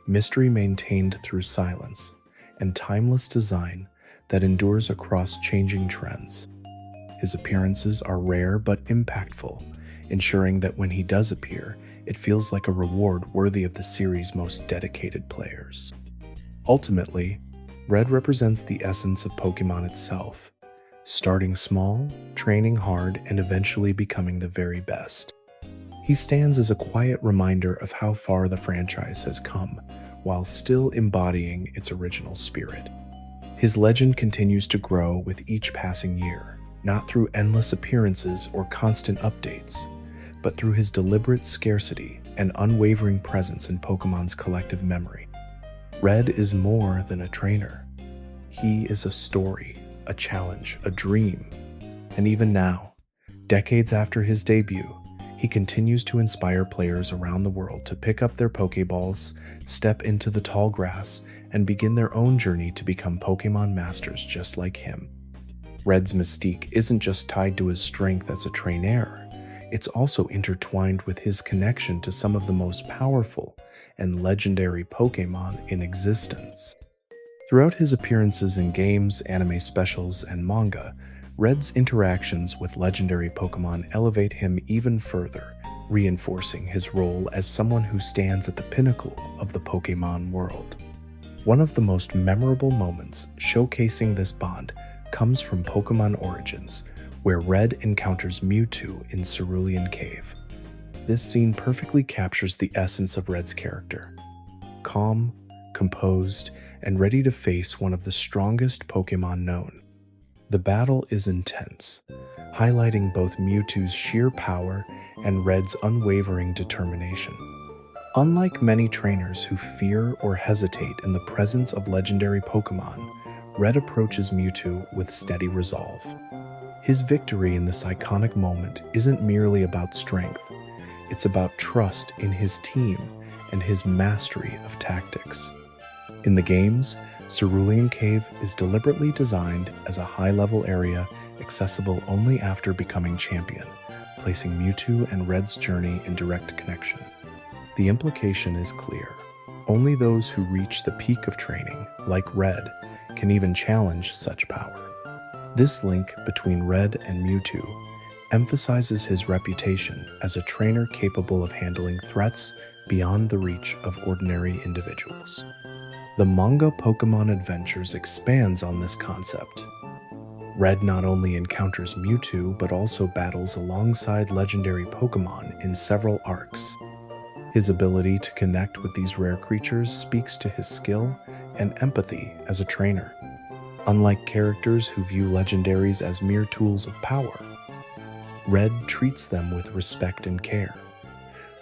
mystery maintained through silence, and timeless design that endures across changing trends. His appearances are rare but impactful, ensuring that when he does appear, it feels like a reward worthy of the series' most dedicated players. Ultimately, Red represents the essence of Pokémon itself, starting small, training hard, and eventually becoming the very best. He stands as a quiet reminder of how far the franchise has come, while still embodying its original spirit. His legend continues to grow with each passing year, not through endless appearances or constant updates, but through his deliberate scarcity and unwavering presence in Pokémon's collective memory. Red is more than a trainer. He is a story, a challenge, a dream. And even now, decades after his debut, he continues to inspire players around the world to pick up their Pokéballs, step into the tall grass, and begin their own journey to become Pokémon masters just like him. Red's mystique isn't just tied to his strength as a trainer, it's also intertwined with his connection to some of the most powerful and legendary Pokémon in existence. Throughout his appearances in games, anime specials, and manga, Red's interactions with legendary Pokémon elevate him even further, reinforcing his role as someone who stands at the pinnacle of the Pokémon world. One of the most memorable moments showcasing this bond comes from Pokémon Origins, where Red encounters Mewtwo in Cerulean Cave. This scene perfectly captures the essence of Red's character: calm, composed, and ready to face one of the strongest Pokémon known. The battle is intense, highlighting both Mewtwo's sheer power and Red's unwavering determination. Unlike many trainers who fear or hesitate in the presence of legendary Pokémon, Red approaches Mewtwo with steady resolve. His victory in this iconic moment isn't merely about strength, it's about trust in his team and his mastery of tactics. In the games, Cerulean Cave is deliberately designed as a high-level area accessible only after becoming champion, placing Mewtwo and Red's journey in direct connection. The implication is clear: only those who reach the peak of training, like Red, can even challenge such power. This link between Red and Mewtwo emphasizes his reputation as a trainer capable of handling threats beyond the reach of ordinary individuals. The manga Pokémon Adventures expands on this concept. Red not only encounters Mewtwo, but also battles alongside legendary Pokémon in several arcs. His ability to connect with these rare creatures speaks to his skill and empathy as a trainer. Unlike characters who view legendaries as mere tools of power, Red treats them with respect and care,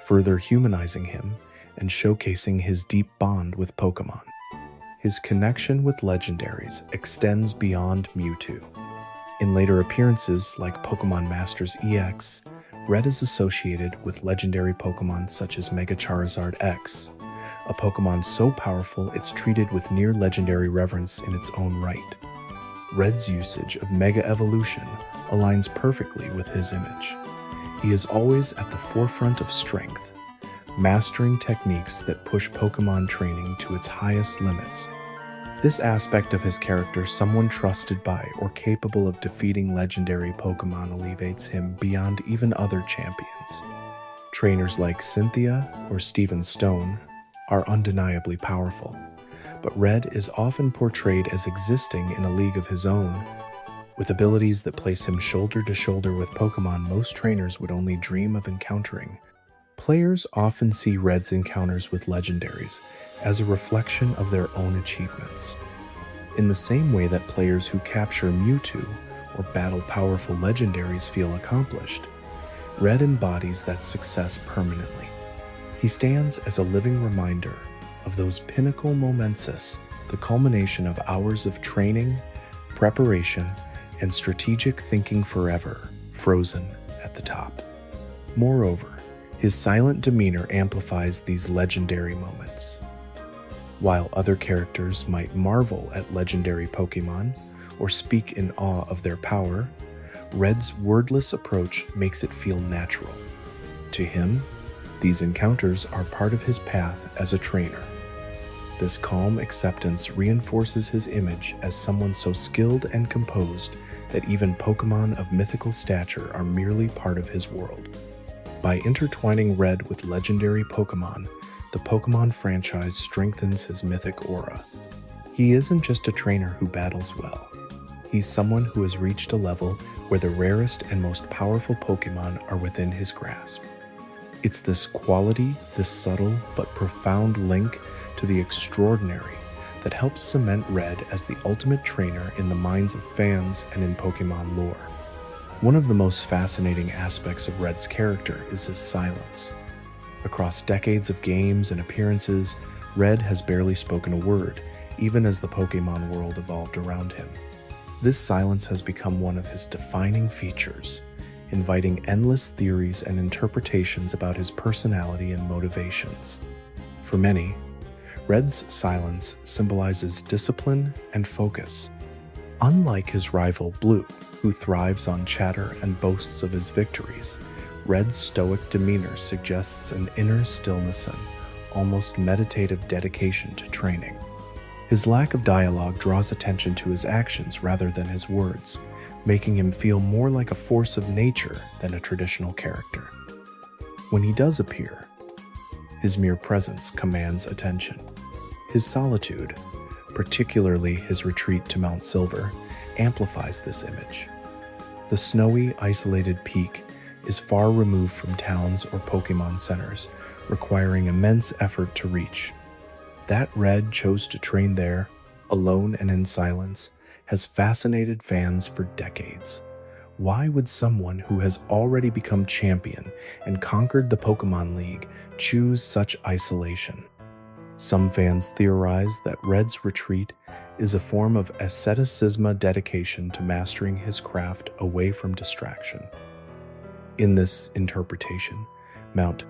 further humanizing him and showcasing his deep bond with Pokémon. His connection with legendaries extends beyond Mewtwo. In later appearances like Pokémon Masters EX, Red is associated with legendary Pokémon such as Mega Charizard X, a Pokémon so powerful it's treated with near-legendary reverence in its own right. Red's usage of Mega Evolution aligns perfectly with his image. He is always at the forefront of strength, mastering techniques that push Pokémon training to its highest limits. This aspect of his character, someone trusted by or capable of defeating legendary Pokémon, elevates him beyond even other champions. Trainers like Cynthia or Steven Stone are undeniably powerful, but Red is often portrayed as existing in a league of his own, with abilities that place him shoulder to shoulder with Pokémon most trainers would only dream of encountering. Players often see Red's encounters with legendaries as a reflection of their own achievements. In the same way that players who capture Mewtwo or battle powerful legendaries feel accomplished, Red embodies that success permanently. He stands as a living reminder of those pinnacle momentos, the culmination of hours of training, preparation, and strategic thinking forever frozen at the top. Moreover, his silent demeanor amplifies these legendary moments. While other characters might marvel at legendary Pokémon or speak in awe of their power, Red's wordless approach makes it feel natural. To him, these encounters are part of his path as a trainer. This calm acceptance reinforces his image as someone so skilled and composed that even Pokémon of mythical stature are merely part of his world. By intertwining Red with legendary Pokémon, the Pokémon franchise strengthens his mythic aura. He isn't just a trainer who battles well. He's someone who has reached a level where the rarest and most powerful Pokémon are within his grasp. It's this quality, this subtle but profound link to the extraordinary that helps cement Red as the ultimate trainer in the minds of fans and in Pokémon lore. One of the most fascinating aspects of Red's character is his silence. Across decades of games and appearances, Red has barely spoken a word, even as the Pokémon world evolved around him. This silence has become one of his defining features, inviting endless theories and interpretations about his personality and motivations. For many, Red's silence symbolizes discipline and focus. Unlike his rival Blue, who thrives on chatter and boasts of his victories, Red's stoic demeanor suggests an inner stillness and almost meditative dedication to training. His lack of dialogue draws attention to his actions rather than his words, making him feel more like a force of nature than a traditional character. When he does appear, his mere presence commands attention. His solitude, particularly his retreat to Mount Silver, amplifies this image. The snowy, isolated peak is far removed from towns or Pokémon centers, requiring immense effort to reach. That Red chose to train there, alone and in silence, has fascinated fans for decades. Why would someone who has already become champion and conquered the Pokémon League choose such isolation? Some fans theorize that Red's retreat is a form of asceticism, dedication to mastering his craft away from distraction. In this interpretation, Mount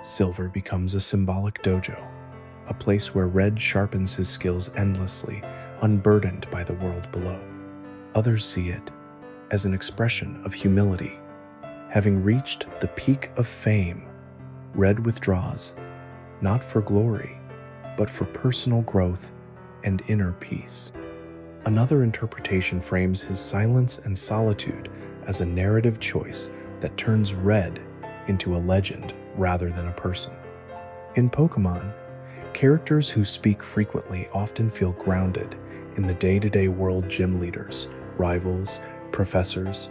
Silver becomes a symbolic dojo, a place where Red sharpens his skills endlessly, unburdened by the world below. Others see it as an expression of humility. Having reached the peak of fame, Red withdraws, not for glory, but for personal growth and inner peace. Another interpretation frames his silence and solitude as a narrative choice that turns Red into a legend rather than a person. In Pokémon, characters who speak frequently often feel grounded in the day-to-day world gym leaders, rivals, professors.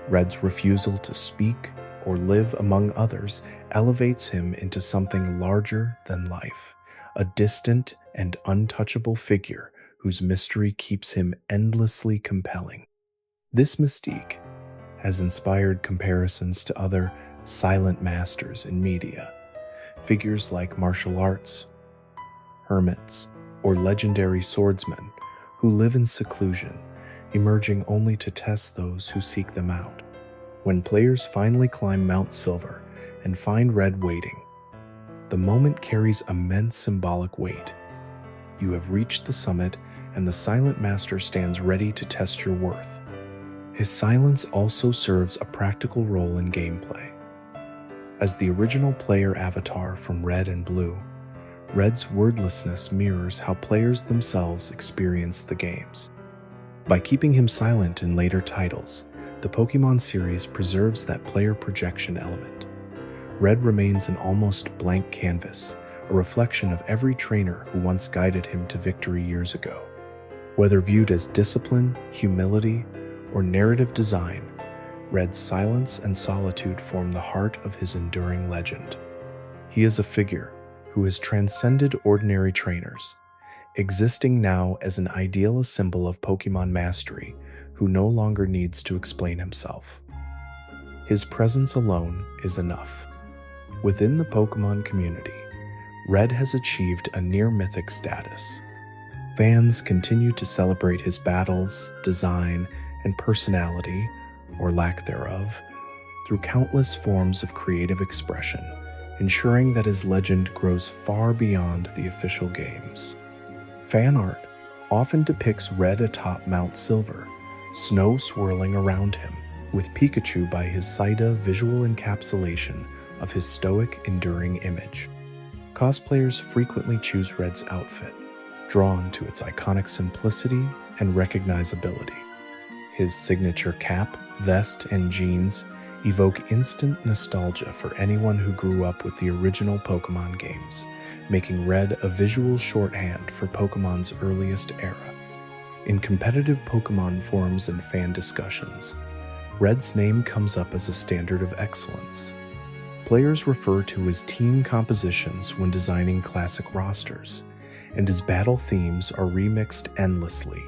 Red's refusal to speak or live among others elevates him into something larger than life, a distant and untouchable figure whose mystery keeps him endlessly compelling. This mystique has inspired comparisons to other silent masters in media, figures like martial arts, hermits, or legendary swordsmen who live in seclusion, emerging only to test those who seek them out. When players finally climb Mount Silver and find Red waiting, the moment carries immense symbolic weight. You have reached the summit, and the Silent Master stands ready to test your worth. His silence also serves a practical role in gameplay. As the original player avatar from Red and Blue, Red's wordlessness mirrors how players themselves experience the games. By keeping him silent in later titles, the Pokémon series preserves that player projection element. Red remains an almost blank canvas, a reflection of every trainer who once guided him to victory years ago. Whether viewed as discipline, humility, or narrative design, Red's silence and solitude form the heart of his enduring legend. He is a figure who has transcended ordinary trainers, existing now as an ideal symbol of Pokémon mastery who no longer needs to explain himself. His presence alone is enough. Within the Pokémon community, Red has achieved a near-mythic status. Fans continue to celebrate his battles, design, and personality, or lack thereof, through countless forms of creative expression, ensuring that his legend grows far beyond the official games. Fan art often depicts Red atop Mount Silver, snow swirling around him, with Pikachu by his side, a visual encapsulation of his stoic, enduring image. Cosplayers frequently choose Red's outfit, drawn to its iconic simplicity and recognizability. His signature cap, vest, and jeans evoke instant nostalgia for anyone who grew up with the original Pokémon games, making Red a visual shorthand for Pokémon's earliest era. In competitive Pokémon forums and fan discussions, Red's name comes up as a standard of excellence. Players refer to his team compositions when designing classic rosters, and his battle themes are remixed endlessly,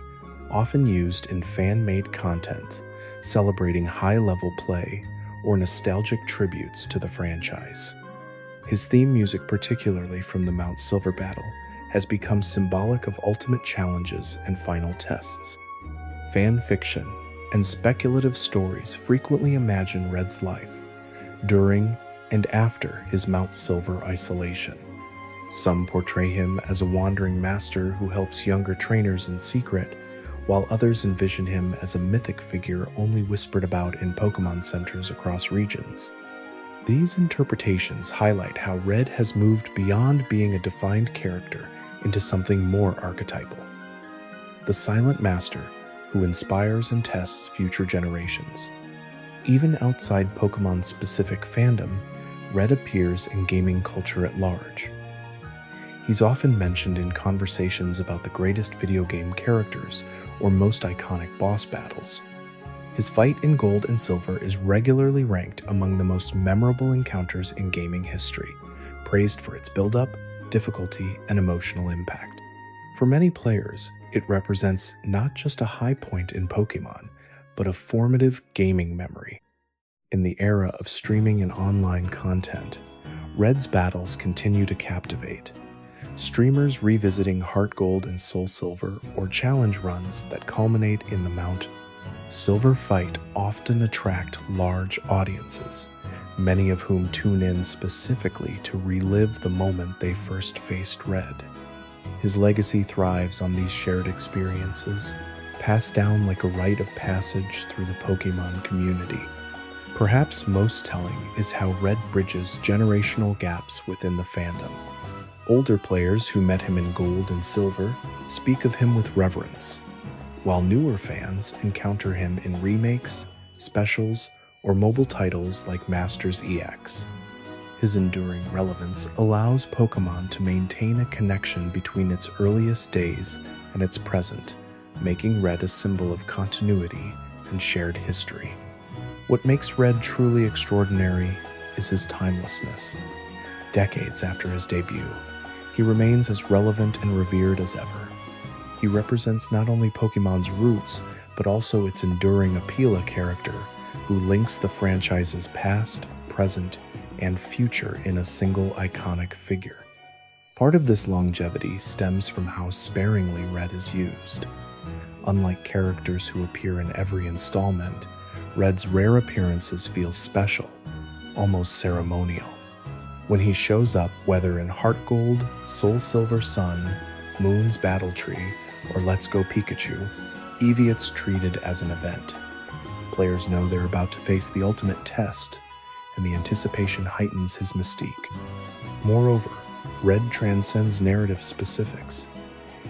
often used in fan-made content, celebrating high-level play or nostalgic tributes to the franchise. His theme music, particularly from the Mount Silver battle, has become symbolic of ultimate challenges and final tests. Fan fiction and speculative stories frequently imagine Red's life during and after his Mount Silver isolation. Some portray him as a wandering master who helps younger trainers in secret, while others envision him as a mythic figure only whispered about in Pokémon centers across regions. These interpretations highlight how Red has moved beyond being a defined character into something more archetypal. The silent master who inspires and tests future generations. Even outside Pokémon-specific fandom, Red appears in gaming culture at large. He's often mentioned in conversations about the greatest video game characters or most iconic boss battles. His fight in Gold and Silver is regularly ranked among the most memorable encounters in gaming history, praised for its build-up, difficulty, and emotional impact. For many players, it represents not just a high point in Pokémon, but a formative gaming memory. In the era of streaming and online content, Red's battles continue to captivate. Streamers revisiting Heart Gold and Soul Silver, or challenge runs that culminate in the Mount Silver fight, often attract large audiences, many of whom tune in specifically to relive the moment they first faced Red. His legacy thrives on these shared experiences, passed down like a rite of passage through the Pokémon community. Perhaps most telling is how Red bridges generational gaps within the fandom. Older players who met him in Gold and Silver speak of him with reverence, while newer fans encounter him in remakes, specials, or mobile titles like Masters EX. His enduring relevance allows Pokémon to maintain a connection between its earliest days and its present, making Red a symbol of continuity and shared history. What makes Red truly extraordinary is his timelessness. Decades after his debut, he remains as relevant and revered as ever. He represents not only Pokémon's roots, but also its enduring appeal, a character who links the franchise's past, present, and future in a single iconic figure. Part of this longevity stems from how sparingly Red is used. Unlike characters who appear in every installment, Red's rare appearances feel special, almost ceremonial. When he shows up, whether in Heart Gold, Soul Silver Sun, Moon's Battle Tree, or Let's Go Pikachu, Eevee's treated as an event. Players know they're about to face the ultimate test, and the anticipation heightens his mystique. Moreover, Red transcends narrative specifics.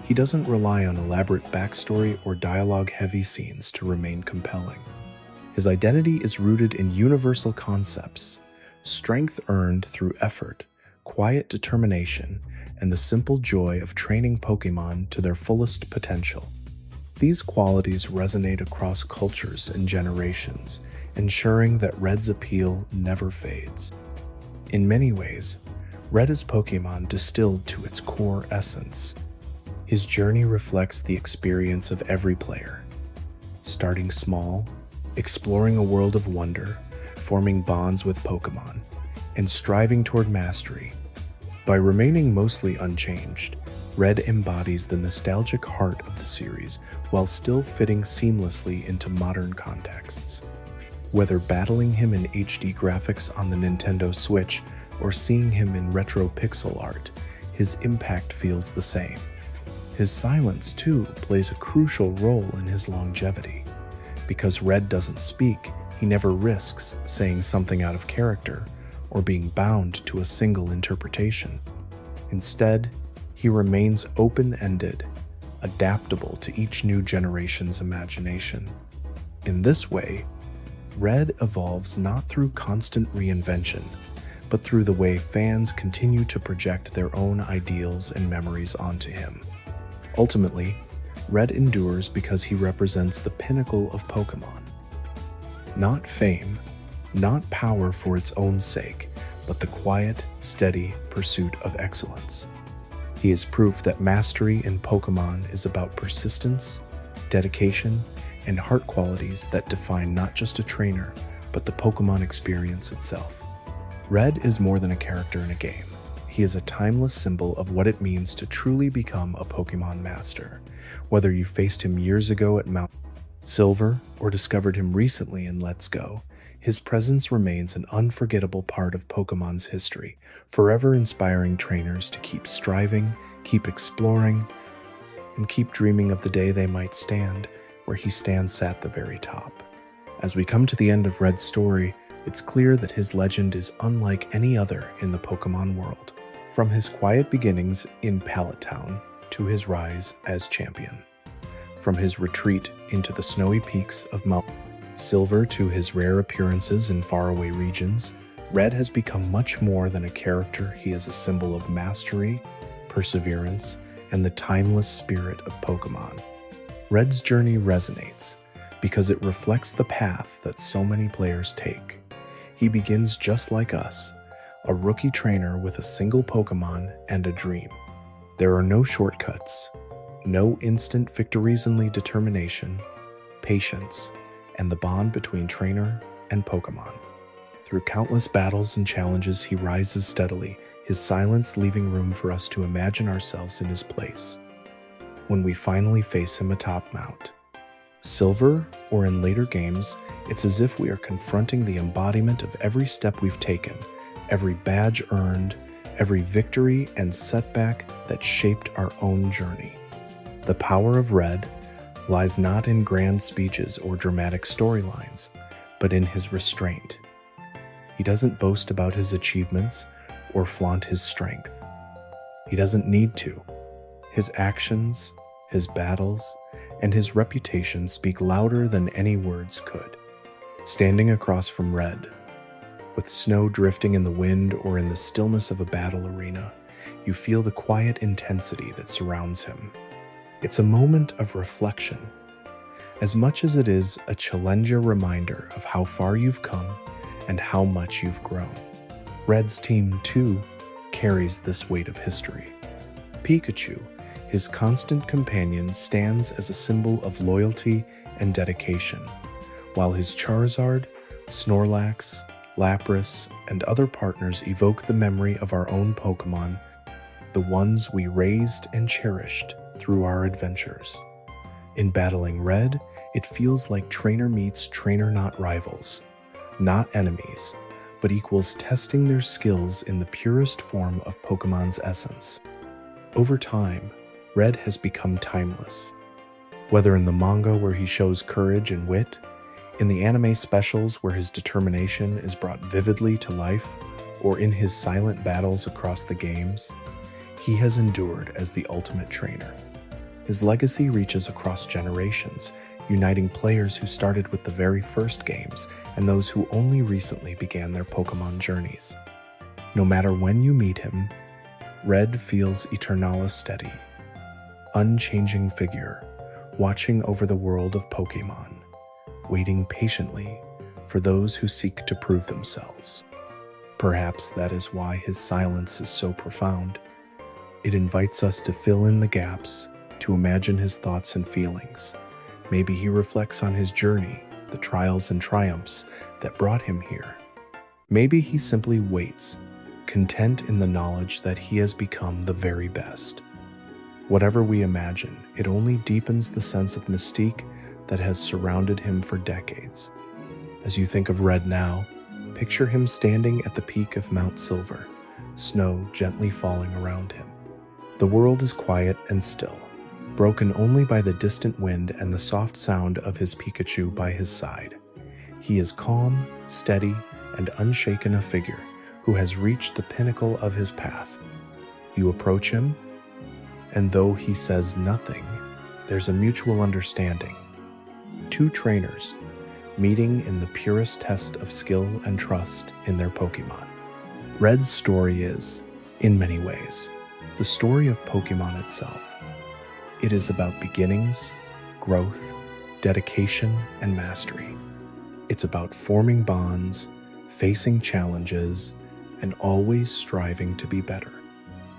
He doesn't rely on elaborate backstory or dialogue-heavy scenes to remain compelling. His identity is rooted in universal concepts, strength earned through effort, quiet determination, and the simple joy of training Pokémon to their fullest potential. These qualities resonate across cultures and generations, ensuring that Red's appeal never fades. In many ways, Red is Pokémon distilled to its core essence. His journey reflects the experience of every player. Starting small, exploring a world of wonder, forming bonds with Pokémon, and striving toward mastery. By remaining mostly unchanged, Red embodies the nostalgic heart of the series while still fitting seamlessly into modern contexts. Whether battling him in HD graphics on the Nintendo Switch or seeing him in retro pixel art, his impact feels the same. His silence, too, plays a crucial role in his longevity. Because Red doesn't speak, he never risks saying something out of character or being bound to a single interpretation. Instead, he remains open-ended, adaptable to each new generation's imagination. In this way, Red evolves not through constant reinvention, but through the way fans continue to project their own ideals and memories onto him. Ultimately, Red endures because he represents the pinnacle of Pokémon. Not fame, not power for its own sake, but the quiet, steady pursuit of excellence. He is proof that mastery in Pokémon is about persistence, dedication, and heart qualities that define not just a trainer, but the Pokémon experience itself. Red is more than a character in a game. He is a timeless symbol of what it means to truly become a Pokémon master. Whether you faced him years ago at Mount Silver or discovered him recently in Let's Go, his presence remains an unforgettable part of Pokémon's history, forever inspiring trainers to keep striving, keep exploring, and keep dreaming of the day they might stand where he stands at the very top. As we come to the end of Red's story, it's clear that his legend is unlike any other in the Pokémon world. From his quiet beginnings in Pallet Town to his rise as champion. From his retreat into the snowy peaks of Mount Silver to his rare appearances in faraway regions, Red has become much more than a character. He is a symbol of mastery, perseverance, and the timeless spirit of Pokémon. Red's journey resonates because it reflects the path that so many players take. He begins just like us, a rookie trainer with a single Pokémon and a dream. There are no shortcuts, no instant victories, only determination, patience, and the bond between trainer and Pokémon. Through countless battles and challenges, he rises steadily, his silence leaving room for us to imagine ourselves in his place. When we finally face him atop Mount Silver or in later games, it's as if we are confronting the embodiment of every step we've taken, every badge earned, every victory and setback that shaped our own journey. The power of Red lies not in grand speeches or dramatic storylines, but in his restraint. He doesn't boast about his achievements or flaunt his strength. He doesn't need to. His actions, his battles, and his reputation speak louder than any words could. Standing across from Red, with snow drifting in the wind or in the stillness of a battle arena, you feel the quiet intensity that surrounds him. It's a moment of reflection, as much as it is a challenging reminder of how far you've come and how much you've grown. Red's team, too, carries this weight of history. Pikachu, his constant companion, stands as a symbol of loyalty and dedication, while his Charizard, Snorlax, Lapras, and other partners evoke the memory of our own Pokémon, the ones we raised and cherished through our adventures. In battling Red, it feels like trainer meets trainer, not rivals, not enemies, but equals testing their skills in the purest form of Pokémon's essence. Over time, Red has become timeless. Whether in the manga where he shows courage and wit, in the anime specials where his determination is brought vividly to life, or in his silent battles across the games, he has endured as the ultimate trainer. His legacy reaches across generations, uniting players who started with the very first games and those who only recently began their Pokémon journeys. No matter when you meet him, Red feels eternally steady, unchanging figure, watching over the world of Pokémon, waiting patiently for those who seek to prove themselves. Perhaps that is why his silence is so profound. It invites us to fill in the gaps, to imagine his thoughts and feelings. Maybe he reflects on his journey, the trials and triumphs that brought him here. Maybe he simply waits, content in the knowledge that he has become the very best. Whatever we imagine, it only deepens the sense of mystique that has surrounded him for decades. As you think of Red now, picture him standing at the peak of Mount Silver, snow gently falling around him. The world is quiet and still, broken only by the distant wind and the soft sound of his Pikachu by his side. He is calm, steady, and unshaken, a figure who has reached the pinnacle of his path. You approach him, and though he says nothing, there's a mutual understanding. Two trainers meeting in the purest test of skill and trust in their Pokémon. Red's story is, in many ways, the story of Pokémon itself. It is about beginnings, growth, dedication, and mastery. It's about forming bonds, facing challenges, and always striving to be better.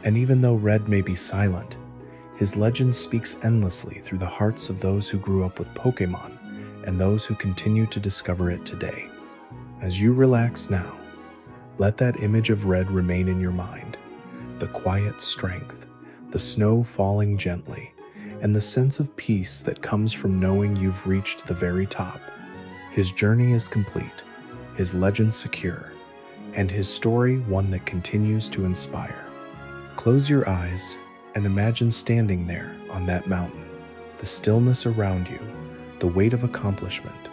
And even though Red may be silent, his legend speaks endlessly through the hearts of those who grew up with Pokémon and those who continue to discover it today. As you relax now, let that image of Red remain in your mind. The quiet strength, the snow falling gently, and the sense of peace that comes from knowing you've reached the very top. His journey is complete, his legend secure, and his story one that continues to inspire. Close your eyes and imagine standing there on that mountain, the stillness around you, the weight of accomplishment,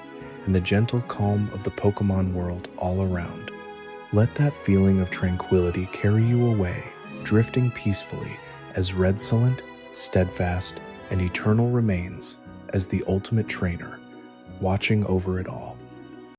and the gentle calm of the Pokémon world all around. Let that feeling of tranquility carry you away, drifting peacefully as Redsolent, steadfast, and eternal remains as the ultimate trainer, watching over it all.